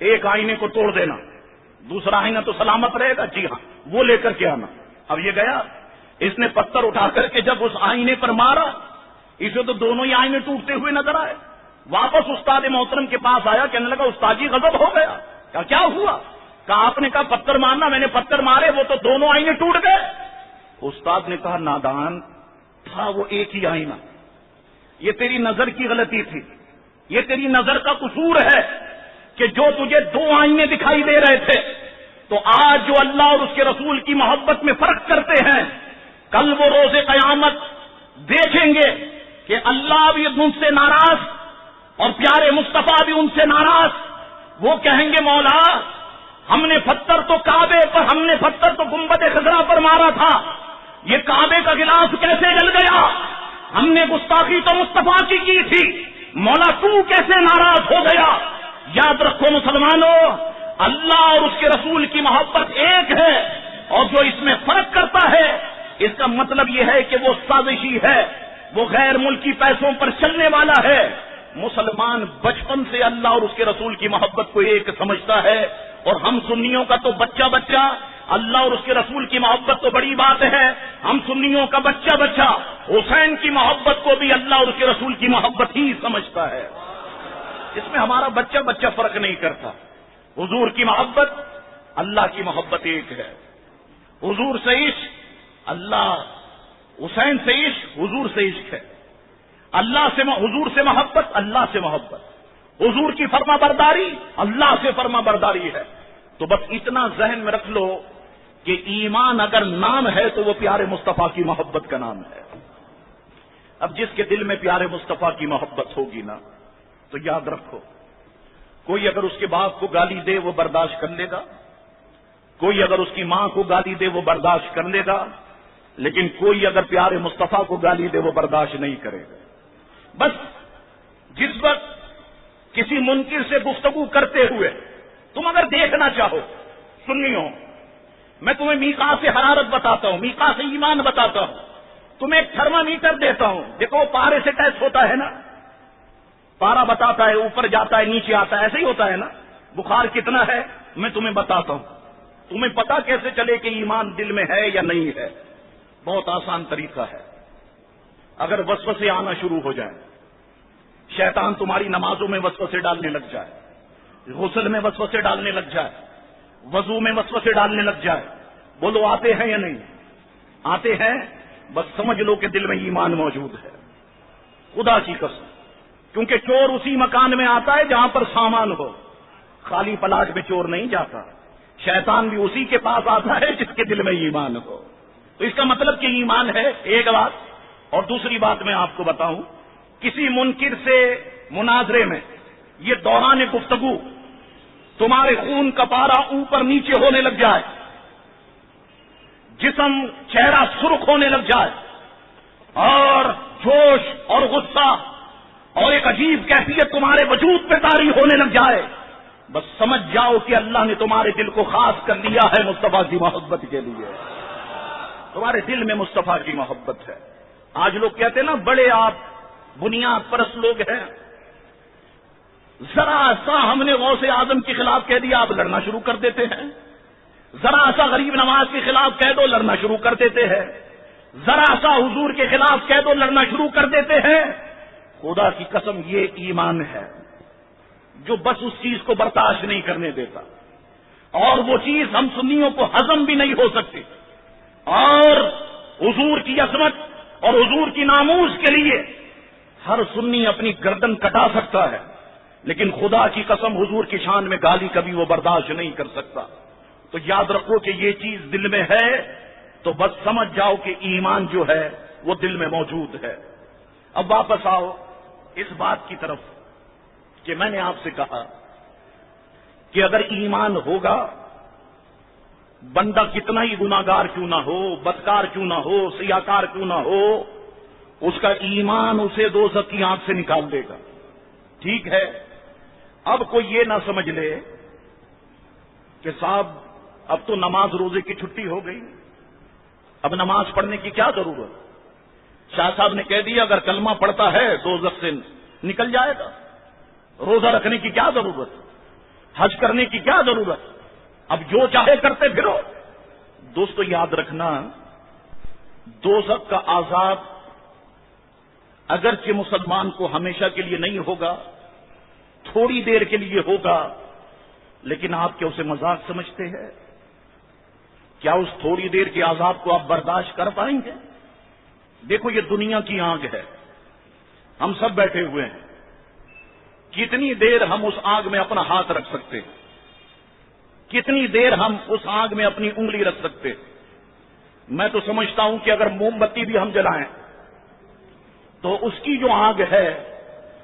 ایک آئینے کو توڑ دینا، دوسرا آئینہ تو سلامت رہے گا. جی ہاں، وہ لے کر کے آنا. اب یہ گیا، اس نے پتھر اٹھا کر کے جب اس آئینے پر مارا، اسے تو دونوں ہی آئینے ٹوٹتے ہوئے نظر آئے. واپس استاد محترم کے پاس آیا، کہنے لگا استاد جی غضب ہو گیا. کہا کیا ہوا؟ کہا آپ نے کہا پتھر مارنا، میں نے پتھر مارے، وہ تو دونوں آئینے ٹوٹ گئے. استاد نے کہا نادان تھا وہ ایک ہی آئینہ، یہ تیری نظر کی غلطی تھی، یہ تیری نظر کا قصور ہے کہ جو تجھے دو آئینے دکھائی دے رہے تھے، تو آج جو اللہ اور اس کے رسول کی محبت میں فرق کرتے ہیں، کل وہ روز قیامت دیکھیں گے کہ اللہ بھی ان سے ناراض اور پیارے مصطفیٰ بھی ان سے ناراض. وہ کہیں گے مولا ہم نے پتھر تو کعبے پر، ہم نے پتھر تو گنبد خضرا پر مارا تھا، یہ کعبے کا گلاس کیسے جل گیا؟ ہم نے گستاخی تو مصطفیٰ کی تھی، مولا تو کیسے ناراض ہو گیا؟ یاد رکھو مسلمانوں، اللہ اور اس کے رسول کی محبت ایک ہے، اور جو اس میں فرق کرتا ہے اس کا مطلب یہ ہے کہ وہ سازشی ہے، وہ غیر ملکی پیسوں پر چلنے والا ہے. مسلمان بچپن سے اللہ اور اس کے رسول کی محبت کو ایک سمجھتا ہے، اور ہم سنیوں کا تو بچہ بچہ اللہ اور اس کے رسول کی محبت تو بڑی بات ہے. ہم سنیوں کا بچہ بچہ حسین کی محبت کو بھی اللہ اور اس کے رسول کی محبت ہی سمجھتا ہے. اس میں ہمارا بچہ بچہ فرق نہیں کرتا. حضور کی محبت، اللہ کی محبت ایک ہے. حضور سے عشق، اللہ، حسین سے عشق، حضور سے عشق ہے. اللہ سے حضور سے محبت، اللہ سے محبت. حضور کی فرما برداری، اللہ سے فرما برداری ہے. تو بس اتنا ذہن میں رکھ لو کہ ایمان اگر نام ہے تو وہ پیارے مصطفیٰ کی محبت کا نام ہے. اب جس کے دل میں پیارے مصطفیٰ کی محبت ہوگی نا، تو یاد رکھو کوئی اگر اس کے باپ کو گالی دے وہ برداشت کر لے گا، کوئی اگر اس کی ماں کو گالی دے وہ برداشت کر لے گا، لیکن کوئی اگر پیارے مصطفیٰ کو گالی دے وہ برداشت نہیں کرے گا. بس جس وقت کسی منکر سے گفتگو کرتے ہوئے تم اگر دیکھنا چاہو، سنیو میں تمہیں میقات سے حرارت بتاتا ہوں، میقات سے ایمان بتاتا ہوں، تمہیں ایک تھرما میٹر دیتا ہوں. دیکھو پارے سے ٹیسٹ ہوتا ہے نا، پارا بتاتا ہے اوپر جاتا ہے نیچے آتا ہے، ایسے ہی ہوتا ہے نا. بخار کتنا ہے میں تمہیں بتاتا ہوں، تمہیں پتا کیسے چلے کہ ایمان دل میں ہے یا نہیں ہے؟ بہت آسان طریقہ ہے. اگر وسوسے آنا شروع ہو جائیں، شیطان تمہاری نمازوں میں وسوسے ڈالنے لگ جائے، غسل میں وسوسے ڈالنے لگ جائے، وضو میں وسوسے ڈالنے لگ جائے، بولو آتے ہیں یا نہیں؟ آتے ہیں. بس سمجھ لو کہ دل میں ایمان موجود ہے، خدا کی قسم. کیونکہ چور اسی مکان میں آتا ہے جہاں پر سامان ہو، خالی پلاٹ میں چور نہیں جاتا. شیطان بھی اسی کے پاس آتا ہے جس کے دل میں ایمان ہو. تو اس کا مطلب کہ ایمان ہے، ایک بات. اور دوسری بات میں آپ کو بتاؤں، کسی منکر سے مناظرے میں یہ دوران گفتگو تمہارے خون کا پارا اوپر نیچے ہونے لگ جائے، جسم چہرہ سرخ ہونے لگ جائے، اور جوش اور غصہ اور ایک عجیب کیفیت تمہارے وجود پہ طاری ہونے لگ جائے، بس سمجھ جاؤ کہ اللہ نے تمہارے دل کو خاص کر لیا ہے مصطفیٰ کی محبت کے لیے. تمہارے دل میں مصطفیٰ کی محبت ہے. آج لوگ کہتے ہیں نا بڑے آپ بنیاد پرست لوگ ہیں، ذرا سا ہم نے غوث اعظم کے خلاف کہہ دیا آپ لڑنا شروع کر دیتے ہیں. ذرا سا غریب نواز کے خلاف کہہ دو لڑنا شروع کر دیتے ہیں، ذرا سا حضور کے خلاف کہہ دو لڑنا شروع کر دیتے ہیں۔ خدا کی قسم یہ ایمان ہے جو بس اس چیز کو برداشت نہیں کرنے دیتا، اور وہ چیز ہم سنیوں کو ہضم بھی نہیں ہو سکتی، اور حضور کی عظمت اور حضور کی ناموس کے لیے ہر سنی اپنی گردن کٹا سکتا ہے، لیکن خدا کی قسم حضور کی شان میں گالی کبھی وہ برداشت نہیں کر سکتا۔ تو یاد رکھو کہ یہ چیز دل میں ہے تو بس سمجھ جاؤ کہ ایمان جو ہے وہ دل میں موجود ہے۔ اب واپس آؤ اس بات کی طرف کہ میں نے آپ سے کہا کہ اگر ایمان ہوگا، بندہ کتنا ہی گناہگار کیوں نہ ہو، بدکار کیوں نہ ہو، سیاکار کیوں نہ ہو، اس کا ایمان اسے دوزخ کی آنکھ سے نکال دے گا۔ ٹھیک ہے، اب کوئی یہ نہ سمجھ لے کہ صاحب اب تو نماز روزے کی چھٹی ہو گئی، اب نماز پڑھنے کی کیا ضرورت؟ شاہ صاحب نے کہہ دیا اگر کلمہ پڑھتا ہے دوزخ سے نکل جائے گا، روزہ رکھنے کی کیا ضرورت، حج کرنے کی کیا ضرورت، اب جو چاہے کرتے پھرو۔ دوستو یاد رکھنا، دوزخ کا عذاب اگرچہ مسلمان کو ہمیشہ کے لیے نہیں ہوگا، تھوڑی دیر کے لیے ہوگا، لیکن آپ کیا اسے مذاق سمجھتے ہیں؟ کیا اس تھوڑی دیر کے عذاب کو آپ برداشت کر پائیں گے؟ دیکھو یہ دنیا کی آگ ہے، ہم سب بیٹھے ہوئے ہیں، کتنی دیر ہم اس آگ میں اپنا ہاتھ رکھ سکتے ہیں، کتنی دیر ہم اس آگ میں اپنی انگلی رکھ سکتے ہیں؟ میں تو سمجھتا ہوں کہ اگر موم بتی بھی ہم جلائیں تو اس کی جو آگ ہے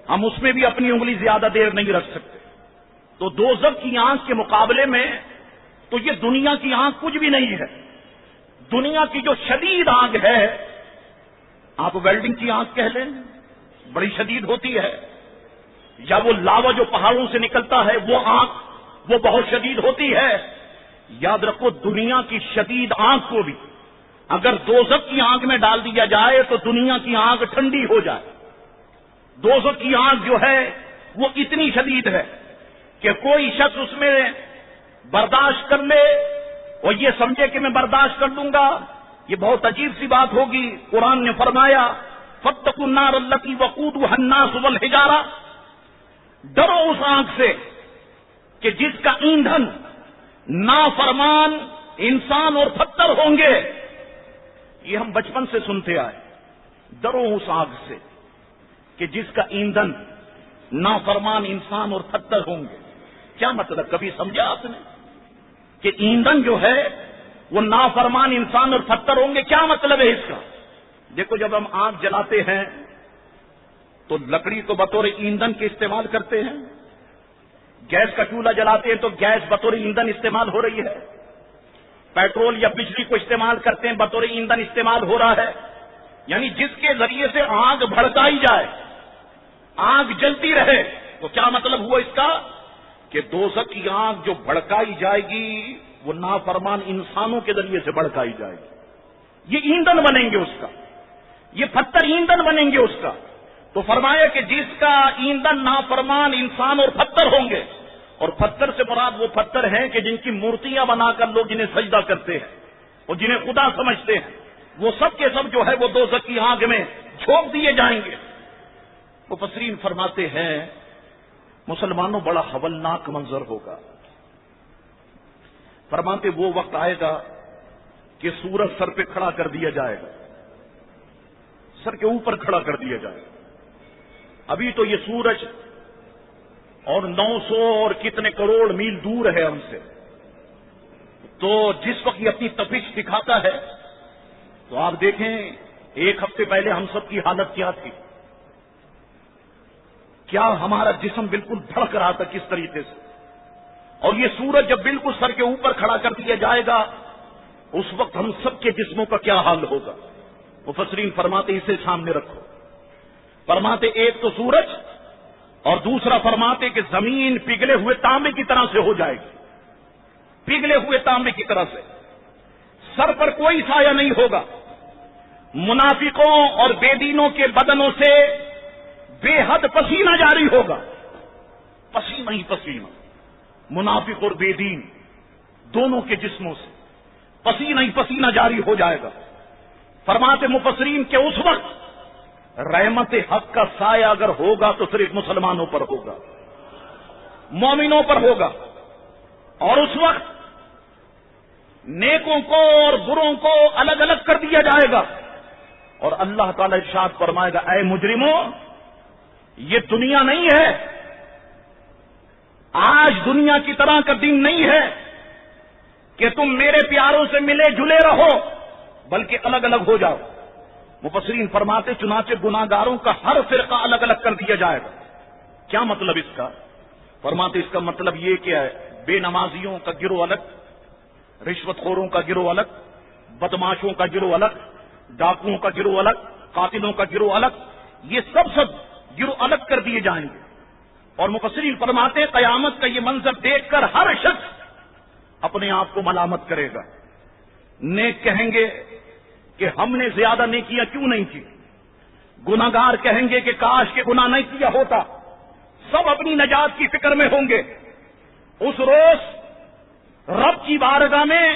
ہم اس میں بھی اپنی انگلی زیادہ دیر نہیں رکھ سکتے۔ تو دوزخ کی آنکھ کے مقابلے میں تو یہ دنیا کی آنکھ کچھ بھی نہیں ہے۔ دنیا کی جو شدید آگ ہے، آپ ویلڈنگ کی آنکھ کہہ لیں، بڑی شدید ہوتی ہے، یا وہ لاوا جو پہاڑوں سے نکلتا ہے وہ آنکھ وہ بہت شدید ہوتی ہے۔ یاد رکھو دنیا کی شدید آنکھ کو بھی اگر دوزخ کی آنکھ میں ڈال دیا جائے تو دنیا کی آنکھ ٹھنڈی ہو جائے۔ دوزخ کی آنکھ جو ہے وہ اتنی شدید ہے کہ کوئی شخص اس میں برداشت کر لے اور یہ سمجھے کہ میں برداشت کر لوں گا، یہ بہت عجیب سی بات ہوگی۔ قرآن نے فرمایا فاتقوا النار التی وقودها الناس والحجارہ، ڈرو اس آنکھ سے کہ جس کا ایندھن نافرمان انسان اور پتھر ہوں گے۔ یہ ہم بچپن سے سنتے آئے، ڈرو اس آگ سے کہ جس کا ایندھن نافرمان انسان اور پتھر ہوں گے۔ کیا مطلب کبھی سمجھا آپ نے کہ ایندھن جو ہے وہ نافرمان انسان اور پتھر ہوں گے؟ کیا مطلب ہے اس کا؟ دیکھو جب ہم آگ جلاتے ہیں تو لکڑی تو بطور ایندھن کے استعمال کرتے ہیں، گیس کا چولہا جلاتے ہیں تو گیس بطور ایندھن استعمال ہو رہی ہے، پیٹرول یا بجلی کو استعمال کرتے ہیں بطور ایندھن استعمال ہو رہا ہے، یعنی جس کے ذریعے سے آگ بھڑکائی جائے، آگ جلتی رہے۔ تو کیا مطلب ہوا اس کا کہ دوزخ کی آگ جو بھڑکائی جائے گی وہ نافرمان انسانوں کے ذریعے سے بھڑکائی جائے گی، یہ ایندھن بنیں گے اس کا، یہ پتھر ایندھن بنیں گے اس کا۔ تو فرمایا کہ جس کا ایندھن نافرمان انسان اور پتھر ہوں گے، اور پتھر سے مراد وہ پتھر ہیں کہ جن کی مورتیاں بنا کر لوگ جنہیں سجدہ کرتے ہیں اور جنہیں خدا سمجھتے ہیں، وہ سب کے سب جو ہے وہ دوزخ کی آگ میں جھونک دیے جائیں گے۔ مفسرین فرماتے ہیں مسلمانوں بڑا ہولناک منظر ہوگا۔ فرماتے وہ وقت آئے گا کہ سورج سر پہ کھڑا کر دیا جائے گا، سر کے اوپر کھڑا کر دیا جائے گا۔ ابھی تو یہ سورج اور 900 اور کتنے کروڑ میل دور ہے ہم سے، تو جس وقت یہ اپنی تپش دکھاتا ہے تو آپ دیکھیں ایک ہفتے پہلے ہم سب کی حالت کیا تھی، کیا ہمارا جسم بالکل دھڑک رہا تھا کس طریقے سے، اور یہ سورج جب بالکل سر کے اوپر کھڑا کر دیا جائے گا اس وقت ہم سب کے جسموں کا کیا حال ہوگا۔ مفسرین فرماتے اسے سامنے رکھو، فرماتے ایک تو سورج اور دوسرا فرماتے کہ زمین پگھلے ہوئے تانبے کی طرح سے ہو جائے گی، پگھلے ہوئے تانبے کی طرح سے، سر پر کوئی سایہ نہیں ہوگا، منافقوں اور بے دینوں کے بدنوں سے بے حد پسینہ جاری ہوگا، پسینہ ہی پسینہ، منافق اور بے دین دونوں کے جسموں سے پسینہ ہی پسینہ جاری ہو جائے گا. فرماتے مفسرین کہ اس وقت رحمت حق کا سایہ اگر ہوگا تو صرف مسلمانوں پر ہوگا, مومنوں پر ہوگا. اور اس وقت نیکوں کو اور بروں کو الگ الگ کر دیا جائے گا. اور اللہ تعالی ارشاد فرمائے گا, اے مجرموں, یہ دنیا نہیں ہے, آج دنیا کی طرح کا دن نہیں ہے کہ تم میرے پیاروں سے ملے جلے رہو, بلکہ الگ الگ ہو جاؤ. مفسرین فرماتے چنانچہ گناہگاروں کا ہر فرقہ الگ الگ کر دیا جائے گا. کیا مطلب اس کا؟ فرماتے اس کا مطلب یہ کہ بے نمازیوں کا گروہ الگ, رشوت خوروں کا گروہ الگ, بدماشوں کا گروہ الگ, ڈاکوؤں کا گروہ الگ, قاتلوں کا گروہ الگ, یہ سب گروہ الگ کر دیے جائیں گے. اور مفسرین فرماتے قیامت کا یہ منظر دیکھ کر ہر شخص اپنے آپ کو ملامت کرے گا. نیک کہیں گے کہ ہم نے زیادہ نیکیاں کیوں نہیں کی, گناہگار کہیں گے کہ کاش کے گناہ نہیں کیا ہوتا. سب اپنی نجات کی فکر میں ہوں گے. اس روز رب کی بارگاہ میں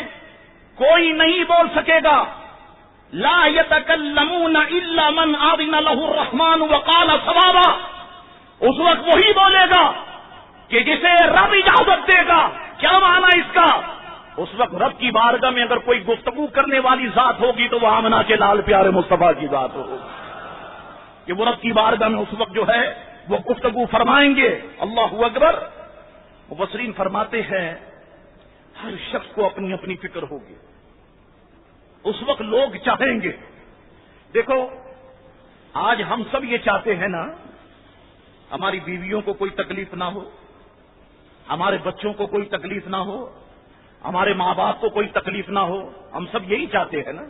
کوئی نہیں بول سکے گا. لا يتكلمون الا من اذن له الرحمن وقال صوابا. اس وقت وہی بولے گا کہ جسے رب اجازت دے گا. کیا معنی اس کا؟ اس وقت رب کی بارگاہ میں اگر کوئی گفتگو کرنے والی ذات ہوگی تو وہ آمنہ کے لال پیارے مصطفیٰ کی ذات ہوگی کہ وہ رب کی بارگاہ میں اس وقت جو ہے وہ گفتگو فرمائیں گے. اللہ اکبر. مفسرین فرماتے ہیں ہر شخص کو اپنی اپنی فکر ہوگی. اس وقت لوگ چاہیں گے, دیکھو آج ہم سب یہ چاہتے ہیں نا, ہماری بیویوں کو کوئی تکلیف نہ ہو, ہمارے بچوں کو کوئی تکلیف نہ ہو, ہمارے ماں باپ کو کوئی تکلیف نہ ہو. ہم سب یہی چاہتے ہیں نا.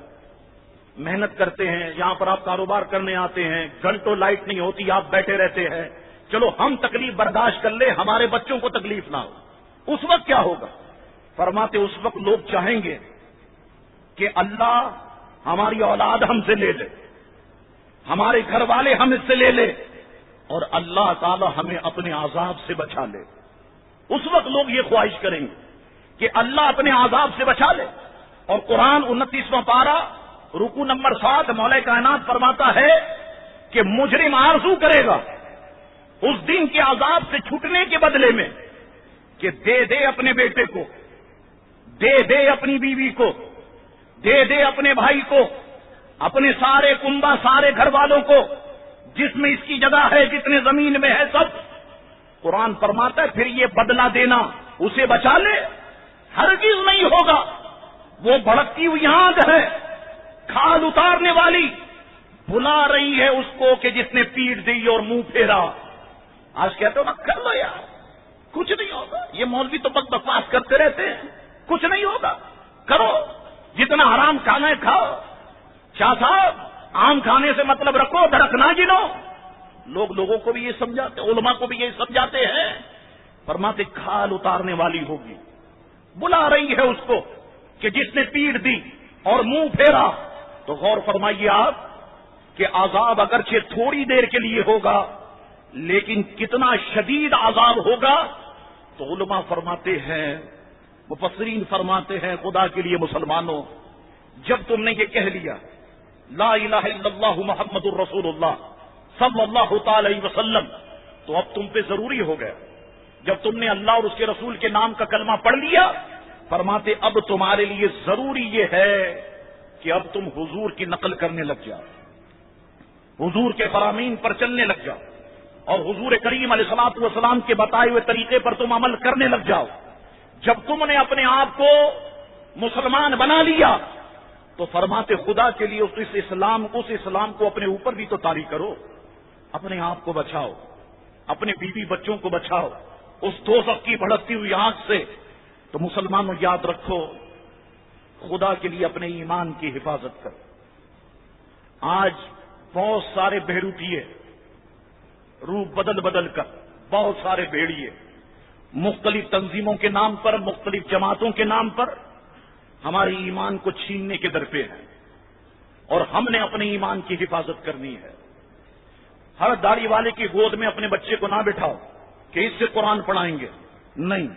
محنت کرتے ہیں, یہاں پر آپ کاروبار کرنے آتے ہیں, گھنٹوں لائٹ نہیں ہوتی, آپ بیٹھے رہتے ہیں. چلو ہم تکلیف برداشت کر لیں, ہمارے بچوں کو تکلیف نہ ہو. اس وقت کیا ہوگا؟ فرماتے اس وقت لوگ چاہیں گے کہ اللہ ہماری اولاد ہم سے لے لے, ہمارے گھر والے ہم اس سے لے لے, اور اللہ تعالی ہمیں اپنے عذاب سے بچا لے. اس وقت لوگ یہ خواہش کریں گے کہ اللہ اپنے عذاب سے بچا لے. اور قرآن 29واں پارہ رکوع نمبر 7 مولا کائنات فرماتا ہے کہ مجرم آرزو کرے گا اس دن کے عذاب سے چھوٹنے کے بدلے میں کہ دے دے اپنے بیٹے کو, دے دے اپنی بیوی کو, دے دے اپنے بھائی کو, اپنے سارے کنبا, سارے گھر والوں کو, جس میں اس کی جگہ ہے, جتنے زمین میں ہے سب. قرآن فرماتا ہے پھر یہ بدلہ دینا اسے بچا لے, ہرگز نہیں ہوگا. وہ بھڑکتی ہوئی آگ ہے, کھال اتارنے والی, بلا رہی ہے اس کو کہ جس نے پیٹ دی اور منہ پھیرا. آج کہتے ہو نا کر لو یار, کچھ نہیں ہوگا, یہ مولوی تو بس بکواس کرتے رہتے ہیں, کچھ نہیں ہوگا, کرو, جتنا حرام کھانا ہے کھاؤ. شاہ صاحب آم کھانے سے مطلب رکھو, درخت نہ گنو. لوگ لوگوں کو بھی یہ سمجھاتے, علماء کو بھی یہ سمجھاتے ہیں. فرماتے کھال اتارنے والی ہوگی, بلا رہی ہے اس کو کہ جس نے پیٹ دی اور منہ پھیرا. تو غور فرمائیے آپ کہ عذاب اگرچہ تھوڑی دیر کے لیے ہوگا لیکن کتنا شدید عذاب ہوگا. تو علماء فرماتے ہیں, مفسرین فرماتے ہیں, خدا کے لیے مسلمانوں, جب تم نے یہ کہہ لیا لا الہ الا اللہ محمد الرسول اللہ صلی اللہ تعالی علیہ وسلم, تو اب تم پہ ضروری ہو گیا. جب تم نے اللہ اور اس کے رسول کے نام کا کلمہ پڑھ لیا, فرماتے اب تمہارے لیے ضروری یہ ہے کہ اب تم حضور کی نقل کرنے لگ جاؤ, حضور کے فرامین پر چلنے لگ جاؤ, اور حضور کریم علیہ الصلوۃ والسلام کے بتائے ہوئے طریقے پر تم عمل کرنے لگ جاؤ. جب تم نے اپنے آپ کو مسلمان بنا لیا تو فرماتے خدا کے لیے اس اسلام کو اپنے اوپر بھی تو طاری کرو, اپنے آپ کو بچاؤ, اپنے بیوی بچوں کو بچاؤ اس دوزخ کی بھڑکتی ہوئی آنکھ سے. تو مسلمانوں یاد رکھو, خدا کے لیے اپنے ایمان کی حفاظت کرو. آج بہت سارے بہروپیے روپ بدل بدل کر, بہت سارے بھیڑیے مختلف تنظیموں کے نام پر, مختلف جماعتوں کے نام پر ہمارے ایمان کو چھیننے کے درپے ہیں, اور ہم نے اپنے ایمان کی حفاظت کرنی ہے. ہر داڑھی والے کی گود میں اپنے بچے کو نہ بٹھاؤ کہ اس سے قرآن پڑھائیں گے, نہیں.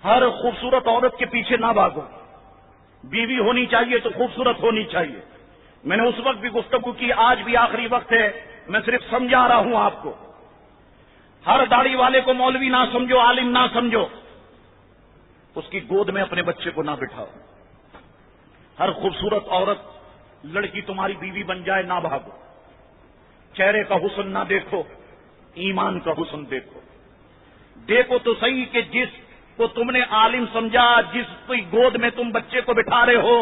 ہر خوبصورت عورت کے پیچھے نہ بھاگو. بیوی ہونی چاہیے تو خوبصورت ہونی چاہیے. میں نے اس وقت بھی گفتگو کی, آج بھی آخری وقت ہے, میں صرف سمجھا رہا ہوں آپ کو. ہر داڑھی والے کو مولوی نہ سمجھو, عالم نہ سمجھو, اس کی گود میں اپنے بچے کو نہ بٹھاؤ. ہر خوبصورت عورت لڑکی تمہاری بیوی بن جائے, نہ بھاگو. چہرے کا حسن نہ دیکھو, ایمان کا حسن دیکھو. دیکھو تو صحیح کہ جس کو تم نے عالم سمجھا, جس کی گود میں تم بچے کو بٹھا رہے ہو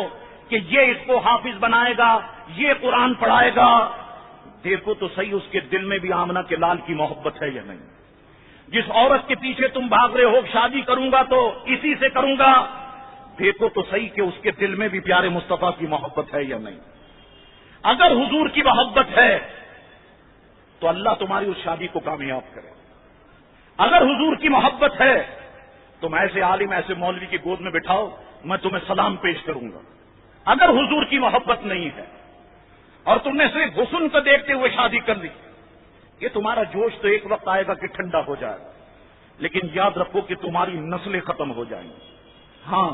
کہ یہ اس کو حافظ بنائے گا, یہ قرآن پڑھائے گا, دیکھو تو صحیح اس کے دل میں بھی آمنہ کے لال کی محبت ہے یا نہیں. جس عورت کے پیچھے تم بھاگ رہے ہو, شادی کروں گا تو اسی سے کروں گا, دیکھو تو صحیح کہ اس کے دل میں بھی پیارے مصطفیٰ کی محبت ہے یا نہیں. اگر حضور کی محبت ہے تو اللہ تمہاری اس شادی کو کامیاب کرے. اگر حضور کی محبت ہے تم ایسے عالم, ایسے مولوی کی گود میں بٹھاؤ, میں تمہیں سلام پیش کروں گا. اگر حضور کی محبت نہیں ہے اور تم نے صرف حسن کو دیکھتے ہوئے شادی کر لی, یہ تمہارا جوش تو ایک وقت آئے گا کہ ٹھنڈا ہو جائے گا, لیکن یاد رکھو کہ تمہاری نسلیں ختم ہو جائیں گی. ہاں,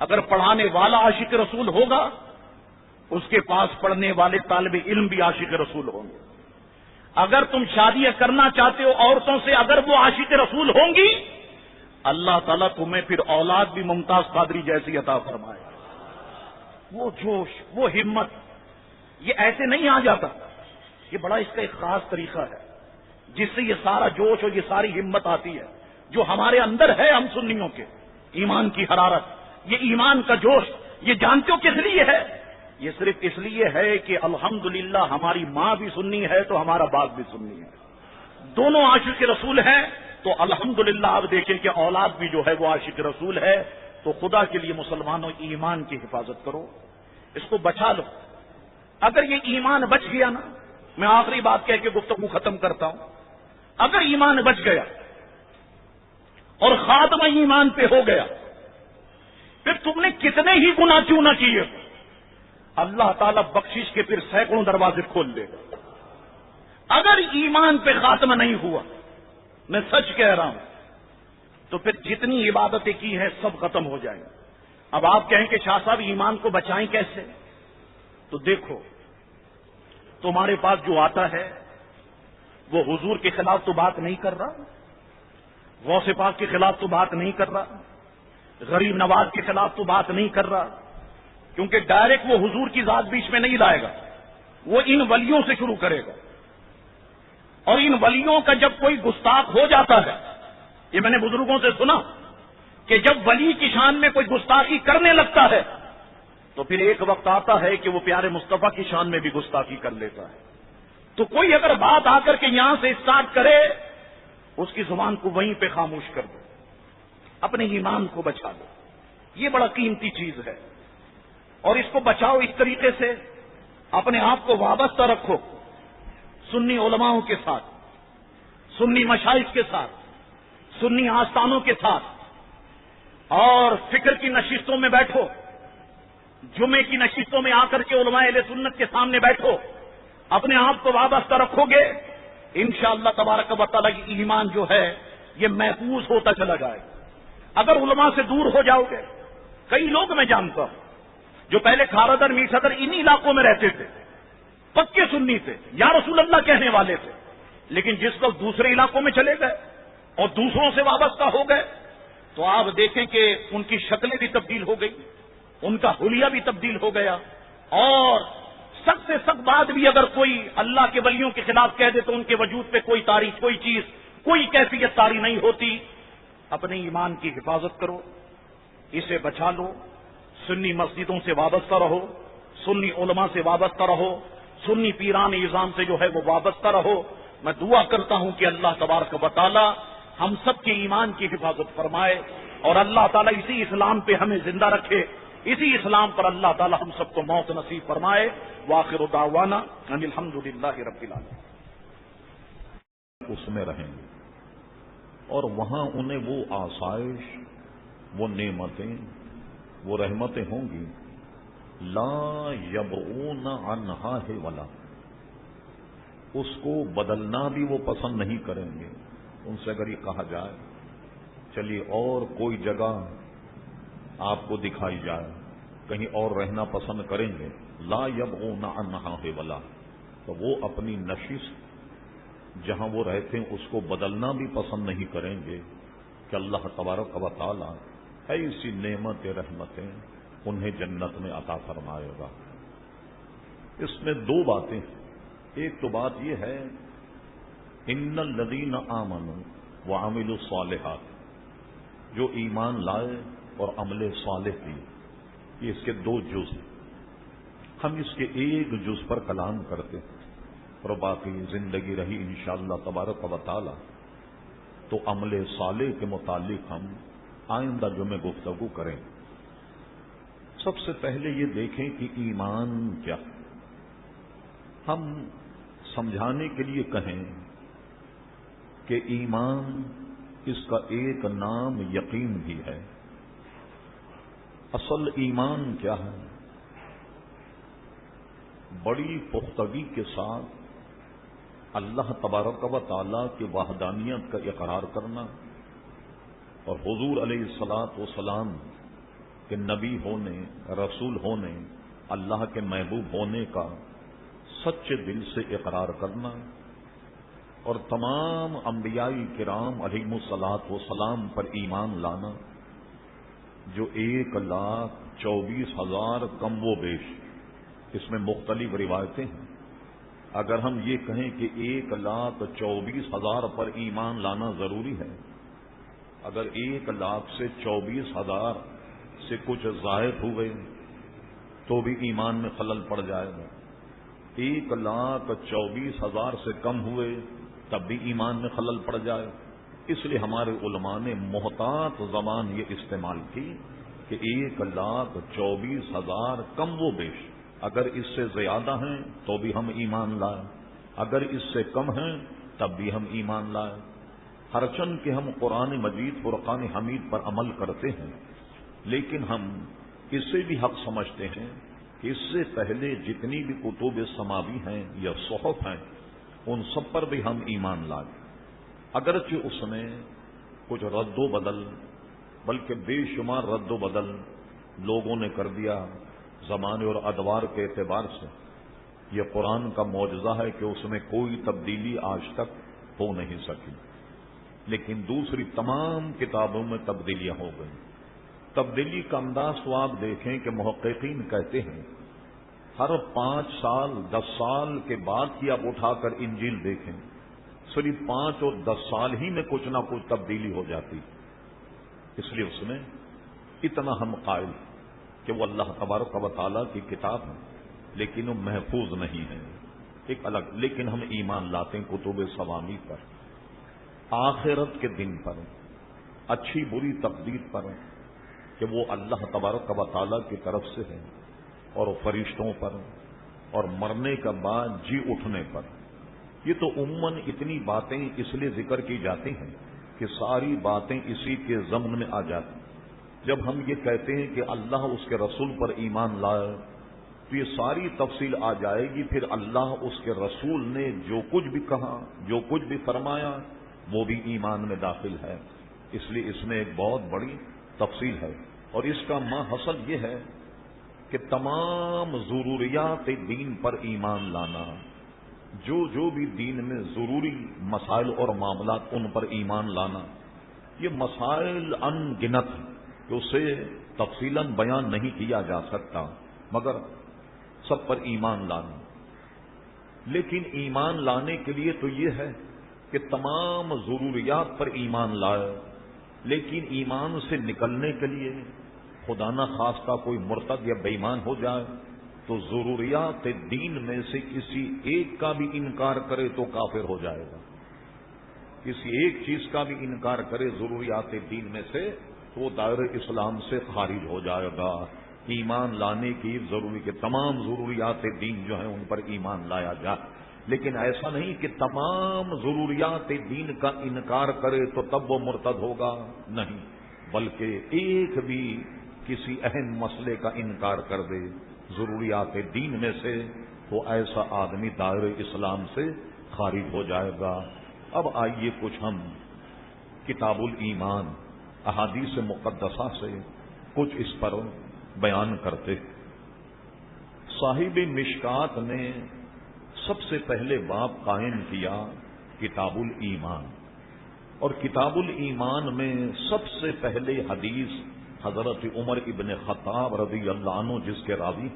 اگر پڑھانے والا عاشق رسول ہوگا, اس کے پاس پڑھنے والے طالب علم بھی عاشق رسول ہوں گے. اگر تم شادیاں کرنا چاہتے ہو عورتوں سے, اگر وہ عاشق رسول ہوں گی, اللہ تعالیٰ تمہیں پھر اولاد بھی ممتاز قادری جیسی عطا فرمائے. وہ جوش, وہ ہمت, یہ ایسے نہیں آ جاتا. یہ بڑا اس کا ایک خاص طریقہ ہے جس سے یہ سارا جوش اور یہ ساری ہمت آتی ہے جو ہمارے اندر ہے. ہم سنیوں کے ایمان کی حرارت, یہ ایمان کا جوش, یہ جانتے ہو کس لیے ہے؟ یہ صرف اس لیے ہے کہ الحمدللہ ہماری ماں بھی سنی ہے تو ہمارا باپ بھی سنی ہے, دونوں عاشق رسول ہیں. تو الحمدللہ آپ دیکھیں کہ اولاد بھی جو ہے وہ عاشق رسول ہے. تو خدا کے لیے مسلمانوں ایمان کی حفاظت کرو, اس کو بچا لو. اگر یہ ایمان بچ گیا نا, میں آخری بات کہہ کے گفتگو ختم کرتا ہوں, اگر ایمان بچ گیا اور خاتمہ ایمان پہ ہو گیا, پھر تم نے کتنے ہی گناہ کیوں نہ کیے, اللہ تعالیٰ بخشش کے پھر سینکڑوں دروازے کھول دے گا. اگر ایمان پہ خاتمہ نہیں ہوا, میں سچ کہہ رہا ہوں, تو پھر جتنی عبادتیں کی ہیں سب ختم ہو جائیں گی. اب آپ کہیں کہ شاہ صاحب ایمان کو بچائیں کیسے؟ تو دیکھو, تمہارے پاس جو آتا ہے وہ حضور کے خلاف تو بات نہیں کر رہا, غوث پاک کے خلاف تو بات نہیں کر رہا, غریب نواز کے خلاف تو بات نہیں کر رہا, کیونکہ ڈائریکٹ وہ حضور کی ذات بیچ میں نہیں لائے گا, وہ ان ولیوں سے شروع کرے گا. اور ان ولیوں کا جب کوئی گستاخ ہو جاتا ہے, یہ میں نے بزرگوں سے سنا کہ جب ولی کی شان میں کوئی گستاخی کرنے لگتا ہے تو پھر ایک وقت آتا ہے کہ وہ پیارے مصطفیٰ کی شان میں بھی گستاخی کر لیتا ہے. تو کوئی اگر بات آ کر کے یہاں سے اسٹارٹ کرے, اس کی زبان کو وہیں پہ خاموش کر دو, اپنے ایمان کو بچا دو. یہ بڑا قیمتی چیز ہے, اور اس کو بچاؤ اس طریقے سے, اپنے آپ کو وابستہ رکھو سنی علماؤں کے ساتھ, سنی مشائخ کے ساتھ, سنی آستانوں کے ساتھ, اور فکر کی نشستوں میں بیٹھو, جمعے کی نشستوں میں آ کر کے علماء اہل سنت کے سامنے بیٹھو. اپنے آپ کو وابستہ رکھو گے, انشاءاللہ تبارک و تعالی کی ایمان جو ہے یہ محفوظ ہوتا چلا جائے. اگر علماء سے دور ہو جاؤ گے, کئی لوگ میں جانتا ہوں جو پہلے کھارادر میٹھادر انہی علاقوں میں رہتے تھے, پکے سنی تھے, یا رسول اللہ کہنے والے تھے, لیکن جس وقت دوسرے علاقوں میں چلے گئے اور دوسروں سے وابستہ ہو گئے تو آپ دیکھیں کہ ان کی شکلیں بھی تبدیل ہو گئی, ان کا حلیہ بھی تبدیل ہو گیا, اور سخت سے سخت بات بھی اگر کوئی اللہ کے ولیوں کے خلاف کہہ دے تو ان کے وجود پہ کوئی تاریخ, کوئی چیز, کوئی کیفیت طاری نہیں ہوتی. اپنے ایمان کی حفاظت کرو, اسے بچا لو, سنی مسجدوں سے وابستہ رہو, سنی علماء سے وابستہ رہو, سنی پیران نظام سے جو ہے وہ وابستہ رہو. میں دعا کرتا ہوں کہ اللہ تبارک و تعالی ہم سب کے ایمان کی حفاظت فرمائے, اور اللہ تعالیٰ اسی اسلام پہ ہمیں زندہ رکھے, اسی اسلام پر اللہ تعالیٰ ہم سب کو موت نصیب فرمائے. وآخر دعوانا ان الحمدللہ رب العالمین. اس میں رہیں گے اور وہاں انہیں وہ آسائش, وہ نعمتیں, وہ رحمتیں ہوں گی, لا یبغون عنہا حولا, اس کو بدلنا بھی وہ پسند نہیں کریں گے. ان سے اگر یہ کہا جائے چلیے اور کوئی جگہ آپ کو دکھائی جائے کہیں اور رہنا پسند کریں گے؟ لا یبغون عنہا حولا، تو وہ اپنی نشست جہاں وہ رہتے ہیں اس کو بدلنا بھی پسند نہیں کریں گے کہ اللہ تبارک و تعالی ایسی نعمت رحمتیں انہیں جنت میں عطا فرمائے گا۔ اس میں دو باتیں ہیں۔ ایک تو بات یہ ہے ان الذین آمنوا وعملوا الصالحات، جو ایمان لائے اور عمل صالح کیے، یہ اس کے دو جز ہیں۔ ہم اس کے ایک جز پر کلام کرتے ہیں اور باقی زندگی رہی انشاءاللہ تبارک و تعالی تو عمل صالح کے متعلق ہم آئندہ جمعے گفتگو کریں۔ سب سے پہلے یہ دیکھیں کہ ایمان کیا ہے۔ ہم سمجھانے کے لیے کہیں کہ ایمان اس کا ایک نام یقین بھی ہے۔ اصل ایمان کیا ہے؟ بڑی پختگی کے ساتھ اللہ تبارک و تعالی کی وحدانیت کا اقرار کرنا اور حضور علیہ الصلاۃ والسلام کے نبی ہونے، رسول ہونے، اللہ کے محبوب ہونے کا سچے دل سے اقرار کرنا اور تمام انبیاء کرام علیہم الصلاۃ والسلام پر ایمان لانا، جو 1,24,000 کم و بیش، اس میں مختلف روایتیں ہیں۔ اگر ہم یہ کہیں کہ 1,24,000 پر ایمان لانا ضروری ہے، اگر 1,00,000 سے 24,000 سے کچھ زائد ہوئے تو بھی ایمان میں خلل پڑ جائے گا، 1,24,000 سے کم ہوئے تب بھی ایمان میں خلل پڑ جائے۔ اس لیے ہمارے علماء نے محتاط زبان یہ استعمال کی کہ 1,24,000 کم و بیش، اگر اس سے زیادہ ہیں تو بھی ہم ایمان لائیں، اگر اس سے کم ہیں تب بھی ہم ایمان لائیں۔ ہرچند کہ ہم قرآن مجید فرقان حمید پر عمل کرتے ہیں، لیکن ہم اسے بھی حق سمجھتے ہیں کہ اس سے پہلے جتنی بھی کتب سماوی ہیں یا صحف ہیں ان سب پر بھی ہم ایمان لائیں، اگرچہ اس میں کچھ رد و بدل، بلکہ بے شمار رد و بدل لوگوں نے کر دیا زمانے اور ادوار کے اعتبار سے۔ یہ قرآن کا معجزہ ہے کہ اس میں کوئی تبدیلی آج تک ہو نہیں سکی، لیکن دوسری تمام کتابوں میں تبدیلیاں ہو گئیں۔ تبدیلی کا انداز تو آپ دیکھیں کہ محققین کہتے ہیں ہر 5 سال 10 سال کے بعد کی آپ اٹھا کر انجیل دیکھیں، صرف 5 اور 10 سال ہی میں کچھ نہ کچھ تبدیلی ہو جاتی، اس لیے اس میں اتنا ہم قائل کہ وہ اللہ تبارک و تعالیٰ کی کتاب ہے، لیکن وہ محفوظ نہیں ہے، ایک الگ۔ لیکن ہم ایمان لاتے ہیں کتب سوامی پر، آخرت کے دن پر، اچھی بری تقدیر پر کہ وہ اللہ تبارک و تعالیٰ کی طرف سے ہے، اور فرشتوں پر، اور مرنے کا بعد جی اٹھنے پر۔ یہ تو عموماً اتنی باتیں اس لیے ذکر کی جاتی ہیں کہ ساری باتیں اسی کے ضمن میں آ جاتی۔ جب ہم یہ کہتے ہیں کہ اللہ اس کے رسول پر ایمان لائے تو یہ ساری تفصیل آ جائے گی، پھر اللہ اس کے رسول نے جو کچھ بھی کہا، جو کچھ بھی فرمایا، وہ بھی ایمان میں داخل ہے۔ اس لیے اس میں ایک بہت بڑی تفصیل ہے، اور اس کا ماحصل یہ ہے کہ تمام ضروریات دین پر ایمان لانا، جو بھی دین میں ضروری مسائل اور معاملات ان پر ایمان لانا، یہ مسائل ان گنت ہیں کہ اسے تفصیلاً بیان نہیں کیا جا سکتا، مگر سب پر ایمان لانا۔ لیکن ایمان لانے کے لیے تو یہ ہے کہ تمام ضروریات پر ایمان لائے، لیکن ایمان سے نکلنے کے لیے خدا نہ خواستہ کوئی مرتد یا بے ایمان ہو جائے تو ضروریات دین میں سے کسی ایک کا بھی انکار کرے تو کافر ہو جائے گا، کسی ایک چیز کا بھی انکار کرے ضروریات دین میں سے تو وہ دائرہ اسلام سے خارج ہو جائے گا۔ ایمان لانے کی ضروری کہ تمام ضروریات دین جو ہیں ان پر ایمان لایا جائے، لیکن ایسا نہیں کہ تمام ضروریات دین کا انکار کرے تو تب وہ مرتد ہوگا، نہیں، بلکہ ایک بھی کسی اہم مسئلے کا انکار کر دے ضروریات دین میں سے تو ایسا آدمی دائرہ اسلام سے خارج ہو جائے گا۔ اب آئیے کچھ ہم کتاب الایمان احادیث مقدسہ سے کچھ اس پر بیان کرتے. صاحب مشکات نے سب سے پہلے باب قائم کیا کتاب الایمان، اور کتاب الایمان میں سب سے پہلے حدیث حضرت عمر ابن خطاب رضی اللہ عنہ جس کے راوی،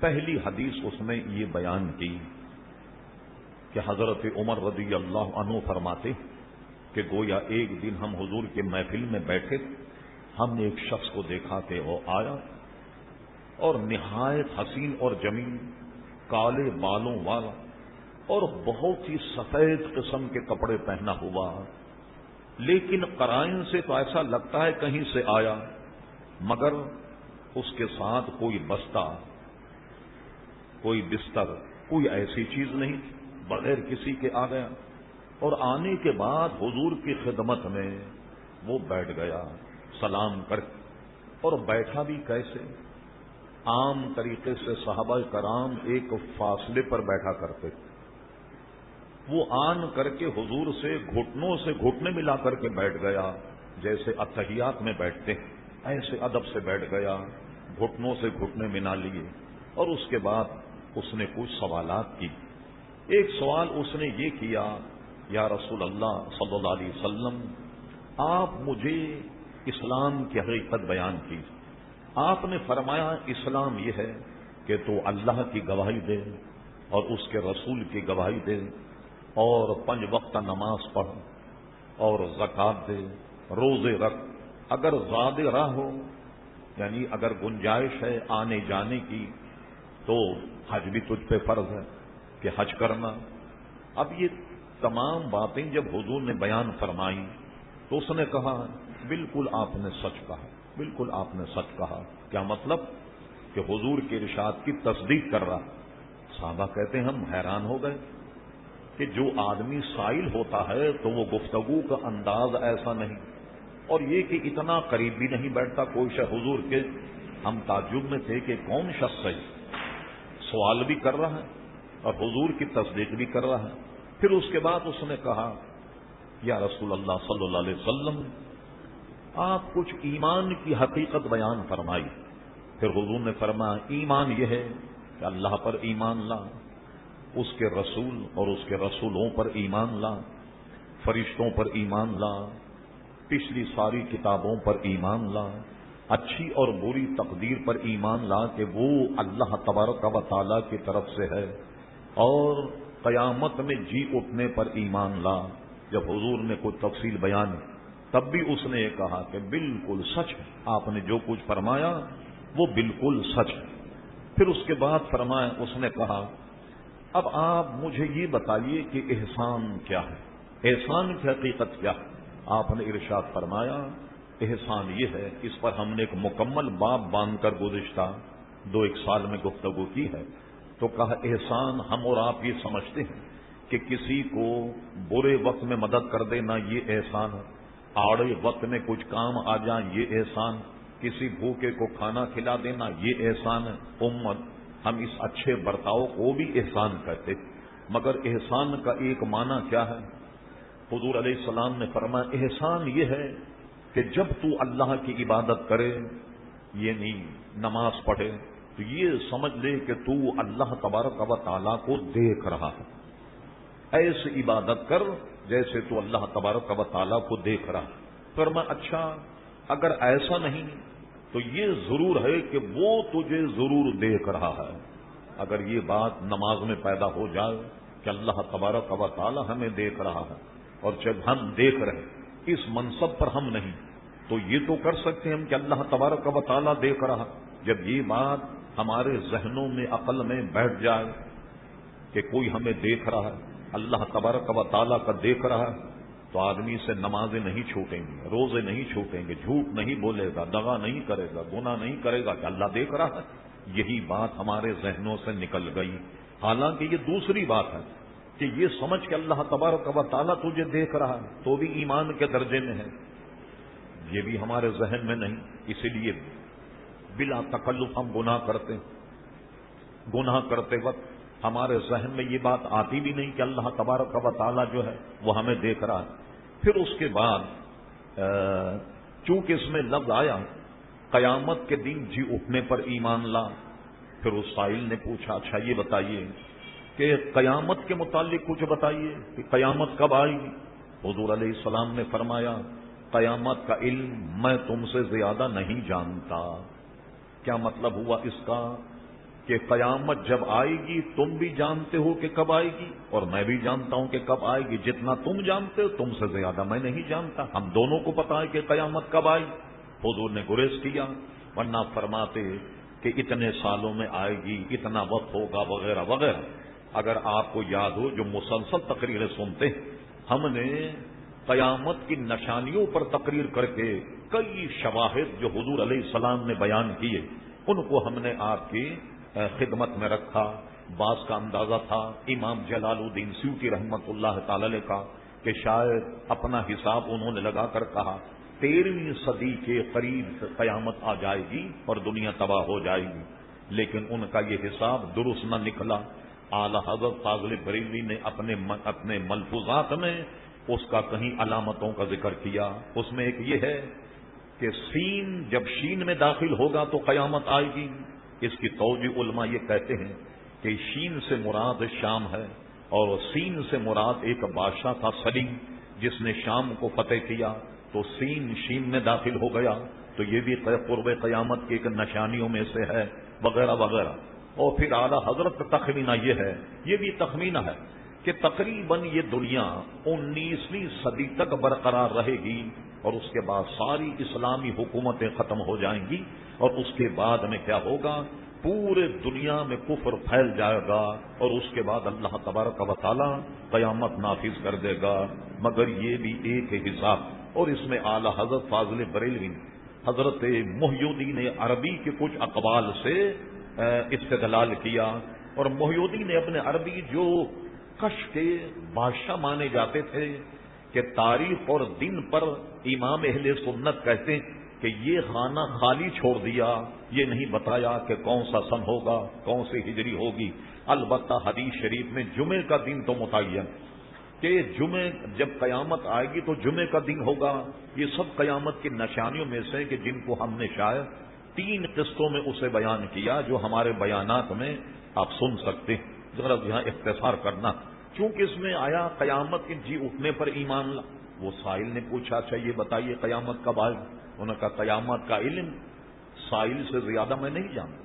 پہلی حدیث اس نے یہ بیان کی کہ حضرت عمر رضی اللہ عنہ فرماتے کہ گویا ایک دن ہم حضور کے محفل میں بیٹھے، ہم نے ایک شخص کو دیکھا کہ وہ آیا اور نہایت حسین اور جمیل، کالے بالوں والا اور بہت ہی سفید قسم کے کپڑے پہنا ہوا، لیکن قرائن سے تو ایسا لگتا ہے کہیں سے آیا، مگر اس کے ساتھ کوئی بستہ، کوئی بستر، کوئی ایسی چیز نہیں، بغیر کسی کے آ گیا. اور آنے کے بعد حضور کی خدمت میں وہ بیٹھ گیا سلام کر کے. اور بیٹھا بھی کیسے؟ عام طریقے سے صحابہ کرام ایک فاصلے پر بیٹھا کرتے، وہ آن کر کے حضور سے گھٹنوں سے گھٹنے ملا کر کے بیٹھ گیا، جیسے اتحیات میں بیٹھتے ہیں ایسے ادب سے بیٹھ گیا، گھٹنوں سے گھٹنے ملا لیے. اور اس کے بعد اس نے کچھ سوالات کی. ایک سوال اس نے یہ کیا، یا رسول اللہ صلی اللہ علیہ وسلم، آپ مجھے اسلام کی حقیقت بیان کی. آپ نے فرمایا اسلام یہ ہے کہ تو اللہ کی گواہی دے اور اس کے رسول کی گواہی دے، اور 5 وقت نماز پڑھ اور زکات دے، روزے رکھ، اگر زیادہ راہ ہو یعنی اگر گنجائش ہے آنے جانے کی تو حج بھی تجھ پہ فرض ہے کہ حج کرنا. اب یہ تمام باتیں جب حضور نے بیان فرمائی تو اس نے کہا بالکل آپ نے سچ کہا، بالکل آپ نے سچ کہا. کیا مطلب؟ کہ حضور کے ارشاد کی تصدیق کر رہا. صحابہ کہتے ہیں ہم حیران ہو گئے کہ جو آدمی سائل ہوتا ہے تو وہ گفتگو کا انداز ایسا نہیں، اور یہ کہ اتنا قریب بھی نہیں بیٹھتا کوئی شخص حضور کے. ہم تعجب میں تھے کہ کون شخص ہے، سوال بھی کر رہا ہے اور حضور کی تصدیق بھی کر رہا ہے. پھر اس کے بعد اس نے کہا یا رسول اللہ صلی اللہ علیہ وسلم، آپ کچھ ایمان کی حقیقت بیان فرمائی. پھر حضور نے فرمایا ایمان یہ ہے کہ اللہ پر ایمان لا، اس کے رسول اور اس کے رسولوں پر ایمان لا، فرشتوں پر ایمان لا، پچھلی ساری کتابوں پر ایمان لا، اچھی اور بری تقدیر پر ایمان لا کہ وہ اللہ تبارک و تعالیٰ کی طرف سے ہے، اور قیامت میں جی اٹھنے پر ایمان لا. جب حضور نے کوئی تفصیل بیان تب بھی اس نے یہ کہا کہ بالکل سچ ہے، آپ نے جو کچھ فرمایا وہ بالکل سچ ہے. پھر اس کے بعد فرمایا، اس نے کہا اب آپ مجھے یہ بتائیے کہ احسان کیا ہے، احسان کی حقیقت کیا ہے. آپ نے ارشاد فرمایا احسان یہ ہے. اس پر ہم نے ایک مکمل باب باندھ کر گزشتہ 2-1 سال میں گفتگو کی ہے. تو کہا احسان ہم اور آپ یہ سمجھتے ہیں کہ کسی کو برے وقت میں مدد کر دینا یہ احسان ہے، آڑے وقت میں کچھ کام آ جائیں یہ احسان، کسی بھوکے کو کھانا کھلا دینا یہ احسان ہے. امت ہم اس اچھے برتاؤ کو بھی احسان کہتے، مگر احسان کا ایک معنی کیا ہے؟ حضور علیہ السلام نے فرمایا احسان یہ ہے کہ جب تو اللہ کی عبادت کرے، یہ نہیں نماز پڑھے، تو یہ سمجھ لے کہ تو اللہ تبارک و تعالیٰ کو دیکھ رہا ہے. ایسے عبادت کر جیسے تو اللہ تبارک و تعالیٰ کو دیکھ رہا. فرمایا اچھا اگر ایسا نہیں تو یہ ضرور ہے کہ وہ تجھے ضرور دیکھ رہا ہے. اگر یہ بات نماز میں پیدا ہو جائے کہ اللہ تبارک و تعالیٰ ہمیں دیکھ رہا ہے، اور جب ہم دیکھ رہے اس منصب پر ہم نہیں، تو یہ تو کر سکتے ہیں ہم کہ اللہ تبارک و تعالیٰ دیکھ رہا. جب یہ بات ہمارے ذہنوں میں عقل میں بیٹھ جائے کہ کوئی ہمیں دیکھ رہا ہے، اللہ تبارک و تعالیٰ کا دیکھ رہا ہے، تو آدمی سے نمازیں نہیں چھوٹیں گی، روزے نہیں چھوٹیں گے، جھوٹ نہیں بولے گا، دغا نہیں کرے گا، گناہ نہیں کرے گا کہ اللہ دیکھ رہا ہے. یہی بات ہمارے ذہنوں سے نکل گئی. حالانکہ یہ دوسری بات ہے کہ یہ سمجھ کہ اللہ تبارک و تعالیٰ تجھے دیکھ رہا ہے تو بھی ایمان کے درجے میں ہے، یہ بھی ہمارے ذہن میں نہیں. اسی لیے بلا تکلف ہم گناہ کرتے ہیں. گناہ کرتے وقت ہمارے ذہن میں یہ بات آتی بھی نہیں کہ اللہ تبارک و تعالیٰ جو ہے وہ ہمیں دیکھ رہا ہے. پھر اس کے بعد چونکہ اس میں لفظ آیا قیامت کے دن جی اٹھنے پر ایمان لا، پھر اس سائل نے پوچھا اچھا یہ بتائیے کہ قیامت کے متعلق کچھ بتائیے کہ قیامت کب آئے گی؟ حضور علیہ السلام نے فرمایا قیامت کا علم میں تم سے زیادہ نہیں جانتا۔ کیا مطلب ہوا اس کا کہ قیامت جب آئے گی تم بھی جانتے ہو کہ کب آئے گی اور میں بھی جانتا ہوں کہ کب آئے گی، جتنا تم جانتے ہو تم سے زیادہ میں نہیں جانتا، ہم دونوں کو پتا ہے کہ قیامت کب آئے۔ حضور نے گریز کیا، ورنہ فرماتے کہ اتنے سالوں میں آئے گی، اتنا وقت ہوگا وغیرہ وغیرہ۔ اگر آپ کو یاد ہو جو مسلسل تقریریں سنتے ہیں، ہم نے قیامت کی نشانیوں پر تقریر کر کے کئی شواہد جو حضور علیہ السلام نے بیان کیے ان کو ہم نے آپ کی خدمت میں رکھا۔ بعض کا اندازہ تھا امام جلال الدین سیوطی رحمت اللہ تعالی علیہ کا کہ شاید اپنا حساب انہوں نے لگا کر کہا 13ویں صدی کے قریب قیامت آ جائے گی اور دنیا تباہ ہو جائے گی، لیکن ان کا یہ حساب درست نہ نکلا۔ اعلی حضرت فاضل بریلوی نے اپنے ملفوظات میں اس کا کہیں علامتوں کا ذکر کیا، اس میں ایک یہ ہے کہ سین جب شین میں داخل ہوگا تو قیامت آئے گی۔ اس کی توجہ علماء یہ کہتے ہیں کہ شین سے مراد شام ہے اور سین سے مراد ایک بادشاہ تھا سلیم جس نے شام کو فتح کیا، تو سین شین میں داخل ہو گیا تو یہ بھی قرب قیامت کی ایک نشانیوں میں سے ہے وغیرہ وغیرہ۔ اور پھر اعلی حضرت کا تخمینہ یہ ہے، یہ بھی تخمینہ ہے کہ تقریباً یہ دنیا 19ویں صدی تک برقرار رہے گی اور اس کے بعد ساری اسلامی حکومتیں ختم ہو جائیں گی، اور اس کے بعد میں کیا ہوگا، پورے دنیا میں کفر پھیل جائے گا اور اس کے بعد اللہ تبارک و تعالی قیامت نافذ کر دے گا۔ مگر یہ بھی ایک حساب، اور اس میں اعلی حضرت فاضل بریلوی حضرت محی الدین عربی کے کچھ اقوال سے استدلال کیا، اور محی الدین نے اپنے عربی جو کش کے بادشاہ مانے جاتے تھے کہ تاریخ اور دن پر امام اہل سنت کہتے ہیں کہ یہ خانہ خالی چھوڑ دیا، یہ نہیں بتایا کہ کون سا سن ہوگا، کون سی ہجری ہوگی۔ البتہ حدیث شریف میں جمعے کا دن تو متعین کہ جمعے جب قیامت آئے گی تو جمعے کا دن ہوگا۔ یہ سب قیامت کی نشانیوں میں سے کہ جن کو ہم نے شاید 3 قسطوں میں اسے بیان کیا جو ہمارے بیانات میں آپ سن سکتے ہیں۔ ذرا یہاں اختصار کرنا، چونکہ اس میں آیا قیامت کے جی اٹھنے پر ایمان لا۔ وہ سائل نے پوچھا اچھا یہ بتائیے قیامت کب آئے؟ انہوں نے کہا قیامت کا علم سائل سے زیادہ میں نہیں جانتا،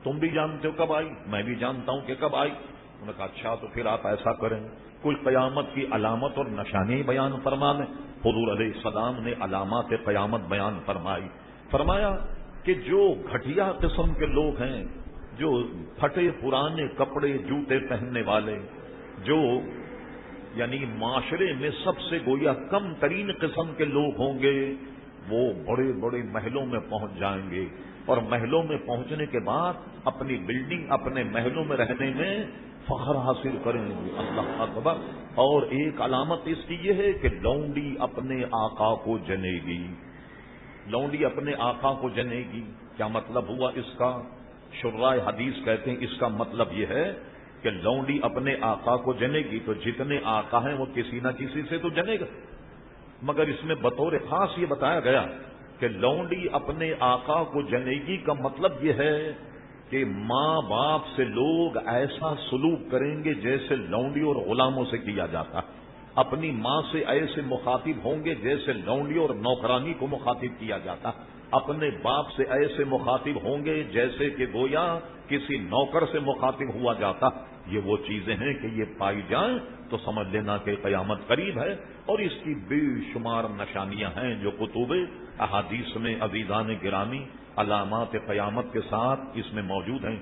تم بھی جانتے ہو کب آئی، میں بھی جانتا ہوں کہ کب آئی۔ انہوں نے کہا اچھا تو پھر آپ ایسا کریں کوئی قیامت کی علامت اور نشانی بیان فرما دیں۔ حضور علیہ السلام نے علامات قیامت بیان فرمایا کہ جو گھٹیا قسم کے لوگ ہیں، جو پھٹے پرانے کپڑے جوتے پہننے والے، جو یعنی معاشرے میں سب سے گویا کم ترین قسم کے لوگ ہوں گے، وہ بڑے بڑے محلوں میں پہنچ جائیں گے، اور محلوں میں پہنچنے کے بعد اپنی بلڈنگ اپنے محلوں میں رہنے میں فخر حاصل کریں گے۔ اللہ اکبر۔ اور ایک علامت اس کی یہ ہے کہ لونڈی اپنے آقا کو جنے گی، لونڈی اپنے آقا کو جنے گی۔ کیا مطلب ہوا اس کا؟ شرائع حدیث کہتے ہیں اس کا مطلب یہ ہے کہ لونڈی اپنے آقا کو جنے گی تو جتنے آقا ہیں وہ کسی نہ کسی سے تو جنے گا، مگر اس میں بطور خاص یہ بتایا گیا کہ لونڈی اپنے آقا کو جنے گی کا مطلب یہ ہے کہ ماں باپ سے لوگ ایسا سلوک کریں گے جیسے لونڈی اور غلاموں سے کیا جاتا، اپنی ماں سے ایسے مخاطب ہوں گے جیسے لونڈی اور نوکرانی کو مخاطب کیا جاتا، اپنے باپ سے ایسے مخاطب ہوں گے جیسے کہ گویا کسی نوکر سے مخاطب ہوا جاتا۔ یہ وہ چیزیں ہیں کہ یہ پائی جائیں تو سمجھ لینا کہ قیامت قریب ہے، اور اس کی بے شمار نشانیاں ہیں جو کتب احادیث میں عزیزان گرامی علامات قیامت کے ساتھ اس میں موجود ہیں۔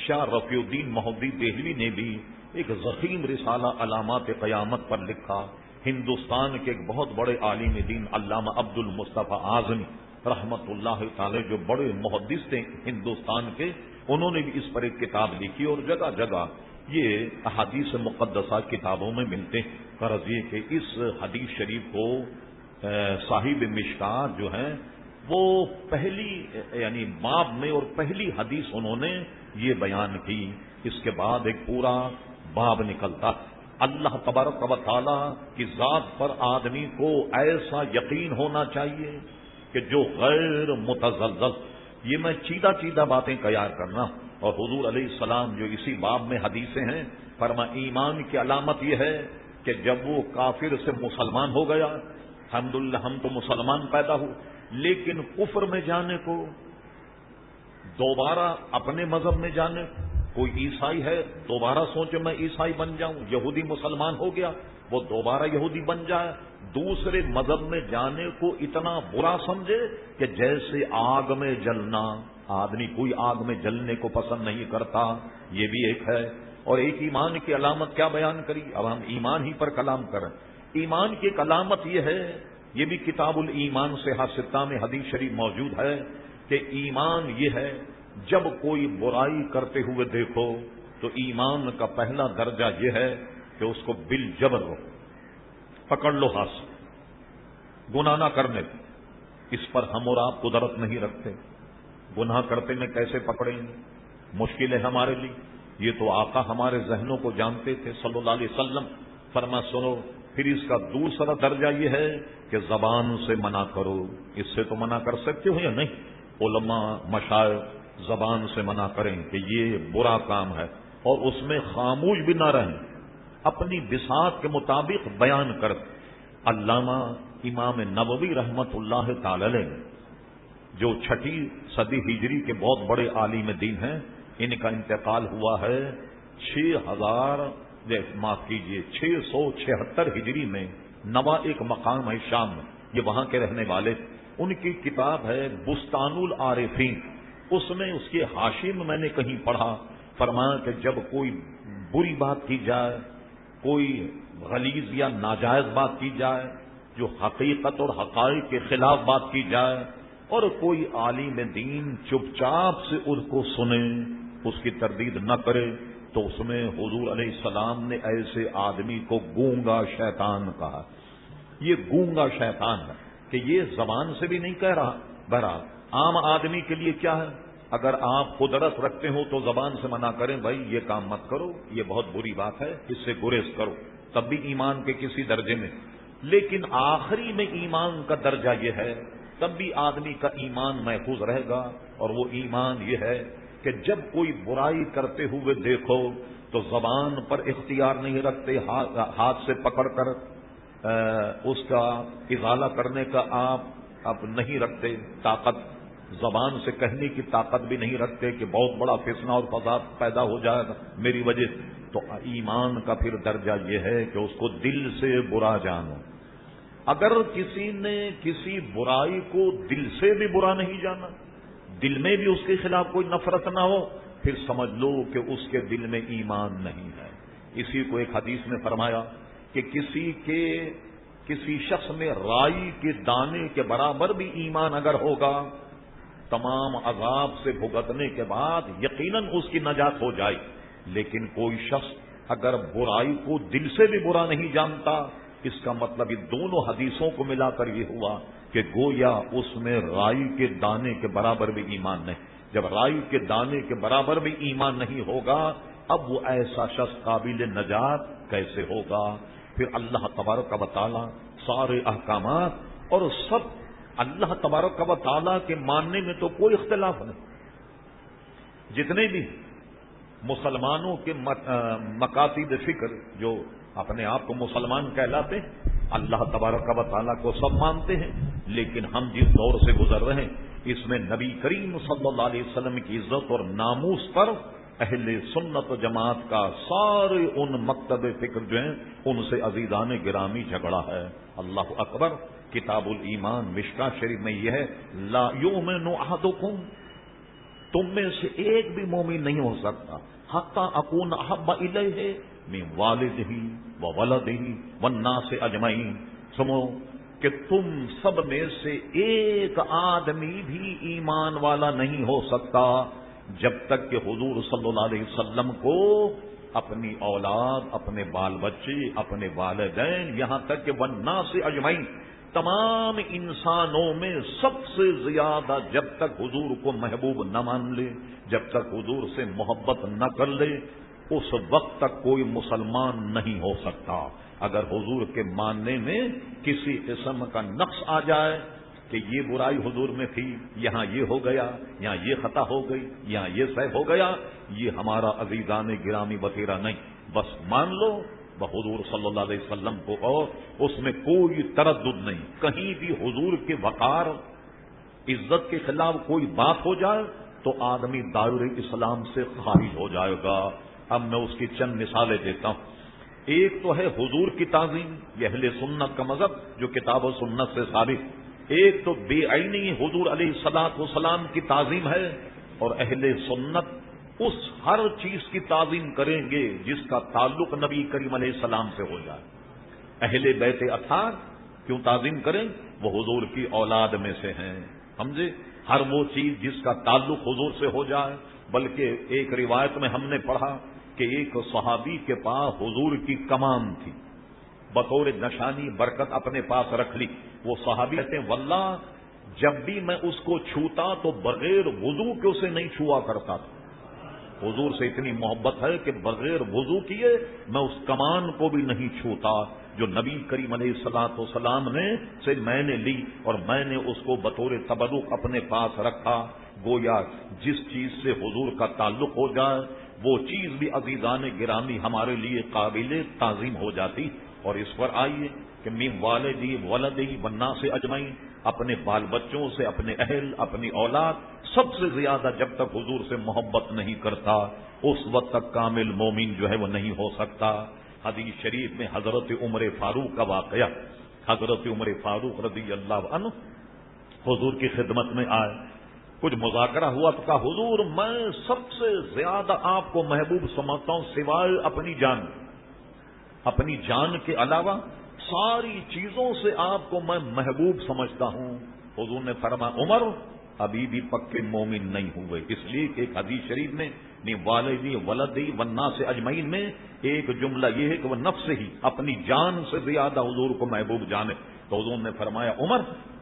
شاہ رفیع الدین محدث دہلوی نے بھی ایک ضخیم رسالہ علامات قیامت پر لکھا۔ ہندوستان کے ایک بہت بڑے عالم دین علامہ عبد المصطفیٰ اعظمی رحمت اللہ تعالی جو بڑے محدث تھے ہندوستان کے، انہوں نے بھی اس پر ایک کتاب لکھی، اور جگہ جگہ یہ احادیث مقدسہ کتابوں میں ملتے ہیں۔ غرض یہ کہ اس حدیث شریف کو صاحب مشکات جو ہیں وہ پہلی یعنی باب میں اور پہلی حدیث انہوں نے یہ بیان کی، اس کے بعد ایک پورا باب نکلتا۔ اللہ تبارک و تعالی کی ذات پر آدمی کو ایسا یقین ہونا چاہیے کہ جو غیر متزلزل، یہ میں چیدہ باتیں تیار کرنا، اور حضور علیہ السلام جو اسی باب میں حدیثیں ہیں، فرما ایمان کی علامت یہ ہے کہ جب وہ کافر سے مسلمان ہو گیا، الحمدللہ ہم تو مسلمان پیدا ہو، لیکن کفر میں جانے کو، دوبارہ اپنے مذہب میں جانے، کوئی عیسائی ہے دوبارہ سوچے میں عیسائی بن جاؤں، یہودی مسلمان ہو گیا وہ دوبارہ یہودی بن جائے، دوسرے مذہب میں جانے کو اتنا برا سمجھے کہ جیسے آگ میں جلنا، آدمی کوئی آگ میں جلنے کو پسند نہیں کرتا، یہ بھی ایک ہے۔ اور ایک ایمان کی علامت کیا بیان کری، اب ہم ایمان ہی پر کلام کریں۔ ایمان کی ایک علامت یہ ہے، یہ بھی کتاب الایمان صحیح ستہ میں حدیث شریف موجود ہے کہ ایمان یہ ہے جب کوئی برائی کرتے ہوئے دیکھو تو ایمان کا پہلا درجہ یہ ہے کہ اس کو بالجبر پکڑ لو ہاتھ سے، گناہ نہ کرنے، اس پر ہم اور آپ قدرت نہیں رکھتے، گناہ کرتے میں کیسے پکڑیں گے، مشکل ہے ہمارے لیے، یہ تو آقا ہمارے ذہنوں کو جانتے تھے صلی اللہ علیہ وسلم۔ فرما سنو، پھر اس کا دوسرا درجہ یہ ہے کہ زبان سے منع کرو، اس سے تو منع کر سکتے ہو یا نہیں، علماء مشائخ زبان سے منع کریں کہ یہ برا کام ہے، اور اس میں خاموش بھی نہ رہیں، اپنی بساط کے مطابق بیان کر۔ علامہ امام نووی رحمت اللہ تعالی علیہ جو 6 صدی ہجری کے بہت بڑے عالم دین ہیں، ان کا انتقال ہوا ہے 676 ہجری میں۔ نوا ایک مقام ہے شام میں، یہ وہاں کے رہنے والے، ان کی کتاب ہے بستان العارفین، اس میں اس کے حاشی میں میں نے کہیں پڑھا، فرمایا کہ جب کوئی بری بات کی جائے، کوئی غلیظ یا ناجائز بات کی جائے، جو حقیقت اور حقائق کے خلاف بات کی جائے، اور کوئی عالم دین چپ چاپ سے اس کو سنے، اس کی تردید نہ کرے، تو اس میں حضور علیہ السلام نے ایسے آدمی کو گونگا شیطان کہا۔ یہ گونگا شیطان ہے کہ یہ زبان سے بھی نہیں کہہ رہا۔ بہرحال عام آدمی کے لیے کیا ہے، اگر آپ قدرت رکھتے ہو تو زبان سے منع کریں، بھائی یہ کام مت کرو، یہ بہت بری بات ہے، اس سے گریز کرو، تب بھی ایمان کے کسی درجے میں۔ لیکن آخری میں ایمان کا درجہ یہ ہے، تب بھی آدمی کا ایمان محفوظ رہے گا، اور وہ ایمان یہ ہے کہ جب کوئی برائی کرتے ہوئے دیکھو تو زبان پر اختیار نہیں رکھتے، ہاتھ سے پکڑ کر اس کا ازالہ کرنے کا آپ اب نہیں رکھتے، طاقت زبان سے کہنے کی طاقت بھی نہیں رکھتے کہ بہت بڑا فتنہ اور فساد پیدا ہو جائے گا میری وجہ سے۔ تو ایمان کا پھر درجہ یہ ہے کہ اس کو دل سے برا جانو۔ اگر کسی نے کسی برائی کو دل سے بھی برا نہیں جانا، دل میں بھی اس کے خلاف کوئی نفرت نہ ہو، پھر سمجھ لو کہ اس کے دل میں ایمان نہیں ہے۔ اسی کو ایک حدیث میں فرمایا کہ کسی شخص میں رائی کے دانے کے برابر بھی ایمان اگر ہوگا، تمام عذاب سے بھگتنے کے بعد یقیناً اس کی نجات ہو جائے، لیکن کوئی شخص اگر برائی کو دل سے بھی برا نہیں جانتا، اس کا مطلب یہ دونوں حدیثوں کو ملا کر یہ ہوا کہ گویا اس میں رائی کے دانے کے برابر بھی ایمان نہیں۔ جب رائی کے دانے کے برابر بھی ایمان نہیں ہوگا، اب وہ ایسا شخص قابل نجات کیسے ہوگا؟ پھر اللہ تبارک و تعالی سارے احکامات اور سب اللہ تبارک و تعالی کے ماننے میں تو کوئی اختلاف نہیں۔ جتنے بھی مسلمانوں کے مقاصد فکر جو اپنے آپ کو مسلمان کہلاتے ہیں، اللہ تبارک و تعالیٰ کو سب مانتے ہیں، لیکن ہم جس دور سے گزر رہے ہیں اس میں نبی کریم صلی اللہ علیہ وسلم کی عزت اور ناموس پر اہل سنت و جماعت کا سارے ان مکتب فکر جو ہیں ان سے عزیزان گرامی جھگڑا ہے۔ اللہ اکبر۔ کتاب الایمان مشکاہ شریف میں یہ ہے، لا یؤمن احدکم، تم میں سے ایک بھی مومن نہیں ہو سکتا حتی اکون احب الیہ من والدہ وولدہ والناس اجمعین، سنو کہ تم سب میں سے ایک آدمی بھی ایمان والا نہیں ہو سکتا جب تک کہ حضور صلی اللہ علیہ وسلم کو اپنی اولاد، اپنے بال بچے، اپنے والدین، یہاں تک کہ والناس اجمعین، تمام انسانوں میں سب سے زیادہ جب تک حضور کو محبوب نہ مان لے، جب تک حضور سے محبت نہ کر لے، اس وقت تک کوئی مسلمان نہیں ہو سکتا۔ اگر حضور کے ماننے میں کسی قسم کا نقص آ جائے کہ یہ برائی حضور میں تھی، یہاں یہ ہو گیا، یہاں یہ خطا ہو گئی، یہاں یہ صحیح ہو گیا، یہ ہمارا عزیزان گرامی وطیرہ نہیں، بس مان لو حضور صلی اللہ علیہ وسلم کو، اور اس میں کوئی تردد نہیں۔ کہیں بھی حضور کے وقار عزت کے خلاف کوئی بات ہو جائے تو آدمی دائرہ اسلام سے خارج ہو جائے گا۔ اب میں اس کی چند مثالیں دیتا ہوں۔ ایک تو ہے حضور کی تعظیم، یہ اہل سنت کا مذہب جو کتاب و سنت سے ثابت۔ ایک تو بے عینی حضور علیہ الصلوۃ والسلام کی تعظیم ہے، اور اہل سنت اس ہر چیز کی تعظیم کریں گے جس کا تعلق نبی کریم علیہ السلام سے ہو جائے۔ اہل بیت اطہار کیوں تعظیم کریں؟ وہ حضور کی اولاد میں سے ہیں، سمجھے؟ ہر وہ چیز جس کا تعلق حضور سے ہو جائے۔ بلکہ ایک روایت میں ہم نے پڑھا کہ ایک صحابی کے پاس حضور کی کمان تھی، بطور نشانی برکت اپنے پاس رکھ لی۔ وہ صحابی کہتے ہیں واللہ جب بھی میں اس کو چھوتا تو بغیر وضو کے اسے نہیں چھوا کرتا تھا۔ حضور سے اتنی محبت ہے کہ بغیر وضو کیے میں اس کمان کو بھی نہیں چھوتا جو نبی کریم علیہ الصلوۃ والسلام نے سے میں نے لی، اور میں نے اس کو بطور تبرک اپنے پاس رکھا۔ گویا جس چیز سے حضور کا تعلق ہو جائے وہ چیز بھی عزیزان گرامی ہمارے لیے قابل تعظیم ہو جاتی۔ اور اس پر آئیے کہ من والدی ولدی والناس اجمعین، اپنے بال بچوں سے، اپنے اہل، اپنی اولاد، سب سے زیادہ جب تک حضور سے محبت نہیں کرتا اس وقت تک کامل مومن جو ہے وہ نہیں ہو سکتا۔ حدیث شریف میں حضرت عمر فاروق کا واقعہ، حضرت عمر فاروق رضی اللہ عنہ حضور کی خدمت میں آئے، کچھ مذاکرہ ہوا تو کہا حضور میں سب سے زیادہ آپ کو محبوب سمجھتا ہوں سوائے اپنی جان، اپنی جان کے علاوہ ساری چیزوں سے آپ کو میں محبوب سمجھتا ہوں۔ حضور نے فرمایا عمر ابھی بھی پکے مومن نہیں ہوئے، اس لیے کہ ایک حدیث شریف میں والدی ولدی والناس اجمعین میں ایک جملہ یہ ہے کہ وہ نفس ہی اپنی جان سے زیادہ حضور کو محبوب جانے۔ تو حضور نے فرمایا عمر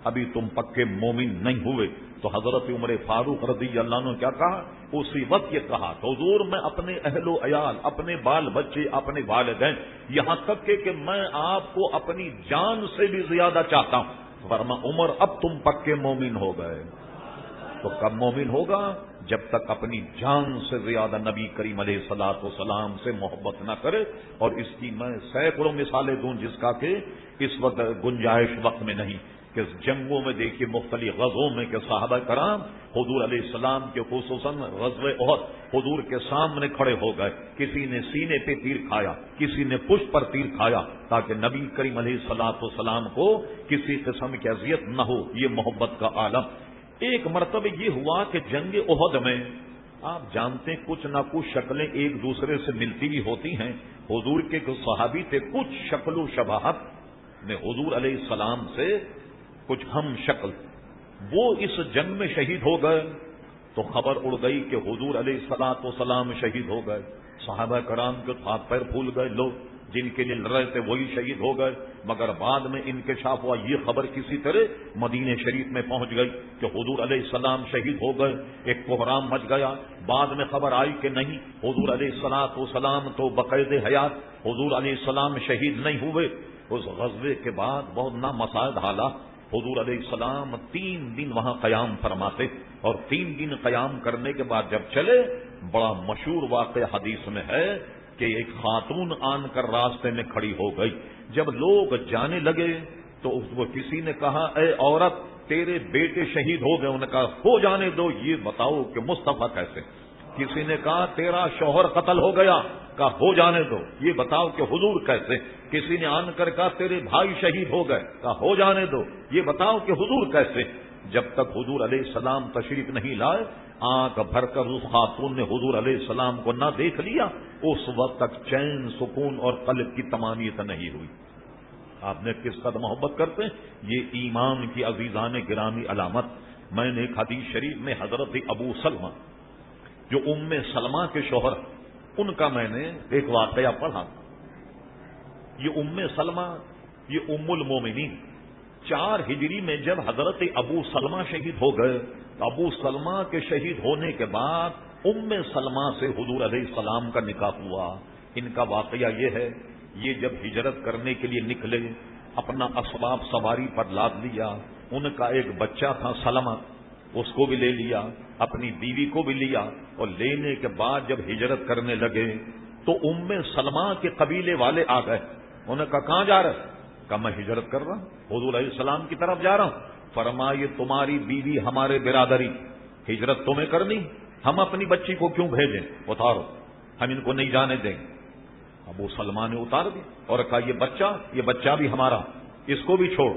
ابھی تم پکے مومن نہیں ہوئے۔ تو حضرت عمر فاروق رضی اللہ عنہ نے کیا کہا؟ اسی وقت یہ کہا تو حضور میں اپنے اہل و عیال، اپنے بال بچے، اپنے والدین، یہاں تک کہ میں آپ کو اپنی جان سے بھی زیادہ چاہتا ہوں۔ فرمایا عمر اب تم پکے مومن ہو گئے۔ تو کب مومن ہوگا؟ جب تک اپنی جان سے زیادہ نبی کریم علیہ الصلوۃ والسلام سے محبت نہ کرے۔ اور اس کی میں سینکڑوں مثالیں دوں جس کا کہ اس وقت گنجائش وقت میں نہیں، کہ جنگوں میں دیکھیے مختلف غزووں میں کہ صحابہ کرام حضور علیہ السلام کے خصوصاً غزوہ احد حضور کے سامنے کھڑے ہو گئے، کسی نے سینے پہ تیر کھایا، کسی نے پشت پر تیر کھایا، تاکہ نبی کریم علیہ الصلوۃ والسلام کو کسی قسم کی اذیت نہ ہو۔ یہ محبت کا عالم۔ ایک مرتبہ یہ ہوا کہ جنگ احد میں آپ جانتے ہیں کچھ نہ کچھ شکلیں ایک دوسرے سے ملتی بھی ہوتی ہیں۔ حضور کے کچھ صحابی تھے، کچھ شکل و شباہت میں حضور علیہ السلام سے کچھ ہم شکل، وہ اس جنگ میں شہید ہو گئے۔ تو خبر اڑ گئی کہ حضور علیہ الصلوۃ والسلام شہید ہو گئے۔ صحابہ کرام کے ہاتھ پیر پھول گئے، لوگ جن کے لیے لڑ رہے تھے وہی شہید ہو گئے۔ مگر بعد میں انکشاف ہوا، یہ خبر کسی طرح مدینہ شریف میں پہنچ گئی کہ حضور علیہ السلام شہید ہو گئے۔ ایک کوہرام مچ گیا۔ بعد میں خبر آئی کہ نہیں، حضور علیہ الصلوۃ والسلام تو بقید حیات، حضور علیہ السلام شہید نہیں ہوئے۔ اس غزوے کے بعد بہت نامساعد حالات، حضور علیہ السلام 3 دن وہاں قیام فرماتے، اور 3 دن قیام کرنے کے بعد جب چلے، بڑا مشہور واقعہ حدیث میں ہے کہ ایک خاتون آن کر راستے میں کھڑی ہو گئی۔ جب لوگ جانے لگے تو وہ کسی نے کہا اے عورت تیرے بیٹے شہید ہو گئے۔ انہوں نے کہا ہو جانے دو، یہ بتاؤ کہ مصطفیٰ کیسے؟ کسی نے کہا تیرا شوہر قتل ہو گیا، کہا ہو جانے دو، یہ بتاؤ کہ حضور کیسے؟ کسی نے آن کر کہا تیرے بھائی شہید ہو گئے، کہا ہو جانے دو، یہ بتاؤ کہ حضور کیسے؟ جب تک حضور علیہ السلام تشریف نہیں لائے، آنکھ بھر کر اس خاتون نے حضور علیہ السلام کو نہ دیکھ لیا، اس وقت تک چین، سکون اور قلب کی طمانینت نہیں ہوئی۔ آپ نے کس قدر محبت کرتے ہیں؟ یہ ایمان کی عزیزان گرامی علامت۔ میں نے ایک حدیث شریف میں حضرت ابو سلمہ جو ام سلمہ کے شوہر، ان کا میں نے ایک واقعہ پڑھا۔ یہ ام سلمہ، یہ ام المومنین، 4 ہجری میں جب حضرت ابو سلمہ شہید ہو گئے، ابو سلمہ کے شہید ہونے کے بعد ام سلمہ سے حضور علیہ السلام کا نکاح ہوا۔ ان کا واقعہ یہ ہے، یہ جب ہجرت کرنے کے لیے نکلے، اپنا اسباب سواری پر لاد لیا، ان کا ایک بچہ تھا سلمہ، اس کو بھی لے لیا، اپنی بیوی کو بھی لیا، اور لینے کے بعد جب ہجرت کرنے لگے تو ام سلمہ کے قبیلے والے آ گئے. انہوں نے کہا کہاں جا رہے؟ کہا میں ہجرت کر رہا ہوں، حضور علیہ السلام کی طرف جا رہا ہوں. فرمایا تمہاری بیوی ہمارے برادری، ہجرت تمہیں کرنی، ہم اپنی بچی کو کیوں بھیجیں؟ اتارو، ہم ان کو نہیں جانے دیں. ابو سلمہ نے اتار دیا اور کہا یہ بچہ بھی ہمارا، اس کو بھی چھوڑ،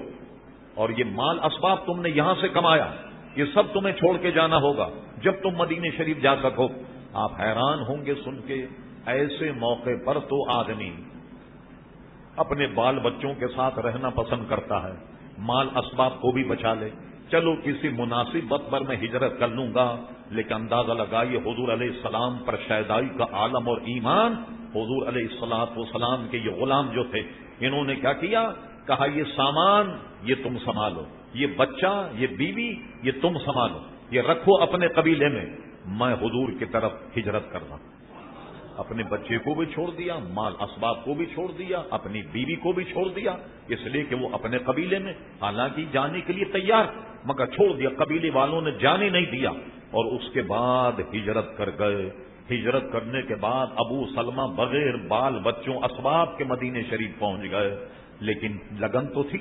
اور یہ مال اسباب تم نے یہاں سے کمایا، یہ سب تمہیں چھوڑ کے جانا ہوگا جب تم مدینے شریف جا سکو. آپ حیران ہوں گے سن کے، ایسے موقع پر تو آدمی اپنے بال بچوں کے ساتھ رہنا پسند کرتا ہے، مال اسباب کو بھی بچا لے. چلو کسی مناسب وقت پر میں ہجرت کر لوں گا، لیکن اندازہ لگائیے حضور علیہ السلام پر شیدائی کا عالم اور ایمان. حضور علیہ السلام کے یہ غلام جو تھے، انہوں نے کیا کیا؟ کہا یہ سامان یہ تم سنبھالو، یہ بچہ یہ بیوی یہ تم سنبھالو، یہ رکھو اپنے قبیلے میں حضور کی طرف ہجرت کرنا. اپنے بچے کو بھی چھوڑ دیا، مال اسباب کو بھی چھوڑ دیا، اپنی بیوی کو بھی چھوڑ دیا، اس لیے کہ وہ اپنے قبیلے میں، حالانکہ جانے کے لیے تیار، مگر چھوڑ دیا، قبیلے والوں نے جانے نہیں دیا. اور اس کے بعد ہجرت کر گئے. ہجرت کرنے کے بعد ابو سلمہ بغیر بال بچوں اسباب کے مدینے شریف پہنچ گئے. لیکن لگن تو تھی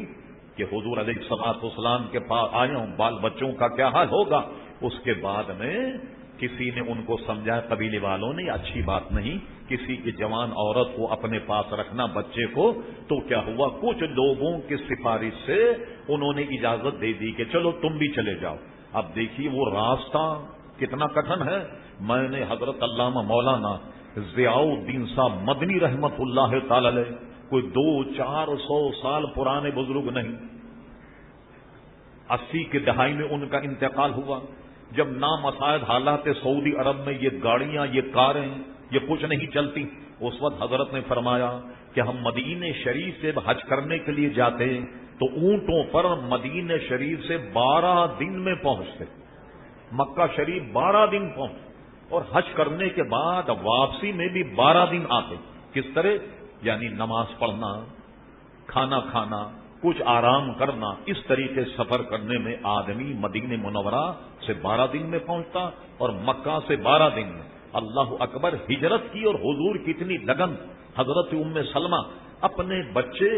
کہ حضور علیہ السلام کے پاس آیا ہوں، بال بچوں کا کیا حال ہوگا. اس کے بعد میں کسی نے ان کو سمجھایا، قبیلے والوں نے، اچھی بات نہیں کسی کی جوان عورت کو اپنے پاس رکھنا، بچے کو. تو کیا ہوا، کچھ لوگوں کی سفارش سے انہوں نے اجازت دے دی کہ چلو تم بھی چلے جاؤ. اب دیکھیے وہ راستہ کتنا کٹھن ہے. میں نے حضرت علامہ مولانا ضیاء الدین صاحب مدنی رحمت اللہ تعالی علیہ، کوئی 200-400 سال پرانے بزرگ نہیں، 80 کی دہائی میں ان کا انتقال ہوا. جب نامساعد حالات سعودی عرب میں یہ گاڑیاں یہ کاریں یہ کچھ نہیں چلتی، اس وقت حضرت نے فرمایا کہ ہم مدینے شریف سے حج کرنے کے لیے جاتے تو اونٹوں پر مدینے شریف سے 12 دن میں پہنچتے، مکہ شریف 12 دن پہنچ، اور حج کرنے کے بعد واپسی میں بھی 12 دن آتے. کس طرح؟ یعنی نماز پڑھنا، کھانا کھانا، کچھ آرام کرنا، اس طریقے سفر کرنے میں آدمی مدینہ منورہ سے 12 دن میں پہنچتا اور مکہ سے 12 دن میں. اللہ اکبر. ہجرت کی اور حضور کی اتنی لگن. حضرت ام سلمہ اپنے بچے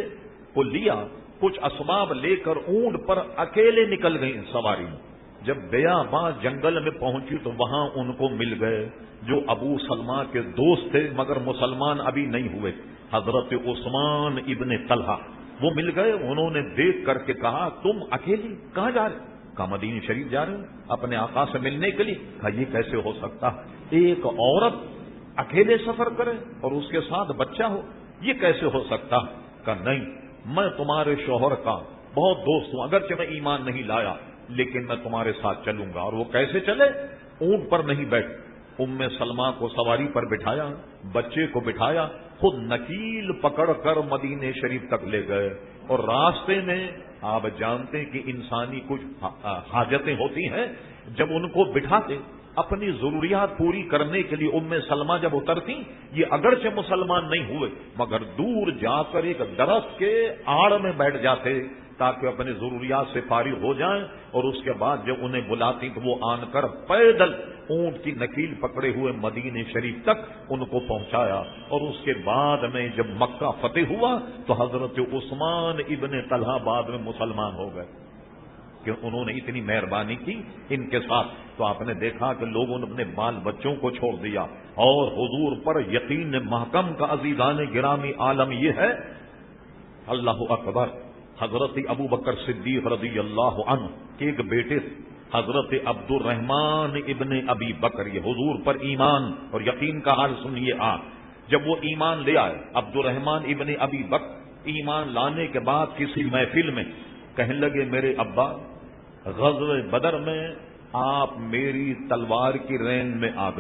کو لیا، کچھ اسباب لے کر اونٹ پر اکیلے نکل گئی سواری میں. جب بیاباں جنگل میں پہنچی تو وہاں ان کو مل گئے جو ابو سلمہ کے دوست تھے مگر مسلمان ابھی نہیں ہوئے، حضرت عثمان ابن طلحہ. وہ مل گئے. انہوں نے دیکھ کر کے کہا تم اکیلی کہاں جا رہے؟ کہا مدینہ شریف جا رہے ہیں اپنے آقا سے ملنے کے لیے. کہا یہ کیسے ہو سکتا، ایک عورت اکیلے سفر کرے اور اس کے ساتھ بچہ ہو، یہ کیسے ہو سکتا؟ کہا نہیں، میں تمہارے شوہر کا بہت دوست ہوں، اگرچہ میں ایمان نہیں لایا لیکن میں تمہارے ساتھ چلوں گا. اور وہ کیسے چلے؟ اونٹ پر نہیں بیٹھ، ام سلمہ کو سواری پر بٹھایا، بچے کو بٹھایا، خود نکیل پکڑ کر مدینے شریف تک لے گئے. اور راستے میں آپ جانتے ہیں کہ انسانی کچھ حاجتیں ہوتی ہیں، جب ان کو بٹھاتے اپنی ضروریات پوری کرنے کے لیے ام سلمہ جب اترتی، یہ اگرچہ مسلمان نہیں ہوئے مگر دور جا کر ایک درخت کے آڑ میں بیٹھ جاتے تاکہ اپنی ضروریات سے فارغ ہو جائیں. اور اس کے بعد جب انہیں بلاتی تو وہ آن کر پیدل اونٹ کی نکیل پکڑے ہوئے مدینے شریف تک ان کو پہنچایا. اور اس کے بعد میں جب مکہ فتح ہوا تو حضرت عثمان ابن طلحہ بعد میں مسلمان ہو گئے کہ انہوں نے اتنی مہربانی کی ان کے ساتھ. تو آپ نے دیکھا کہ لوگوں نے اپنے بال بچوں کو چھوڑ دیا اور حضور پر یقین محکم کا. عزیزان گرامی عالم یہ ہے، اللہ اکبر. حضرت ابو بکر صدیق رضی اللہ عنہ کے ایک بیٹے حضرت عبد الرحمن ابن ابی بکر، یہ حضور پر ایمان اور یقین کا حال سنیے آپ. جب وہ ایمان لے آئے عبد الرحمن ابن ابی بکر، ایمان لانے کے بعد کسی محفل میں کہنے لگے میرے ابا، غزوہ بدر میں آپ میری تلوار کی رین میں آ گئے.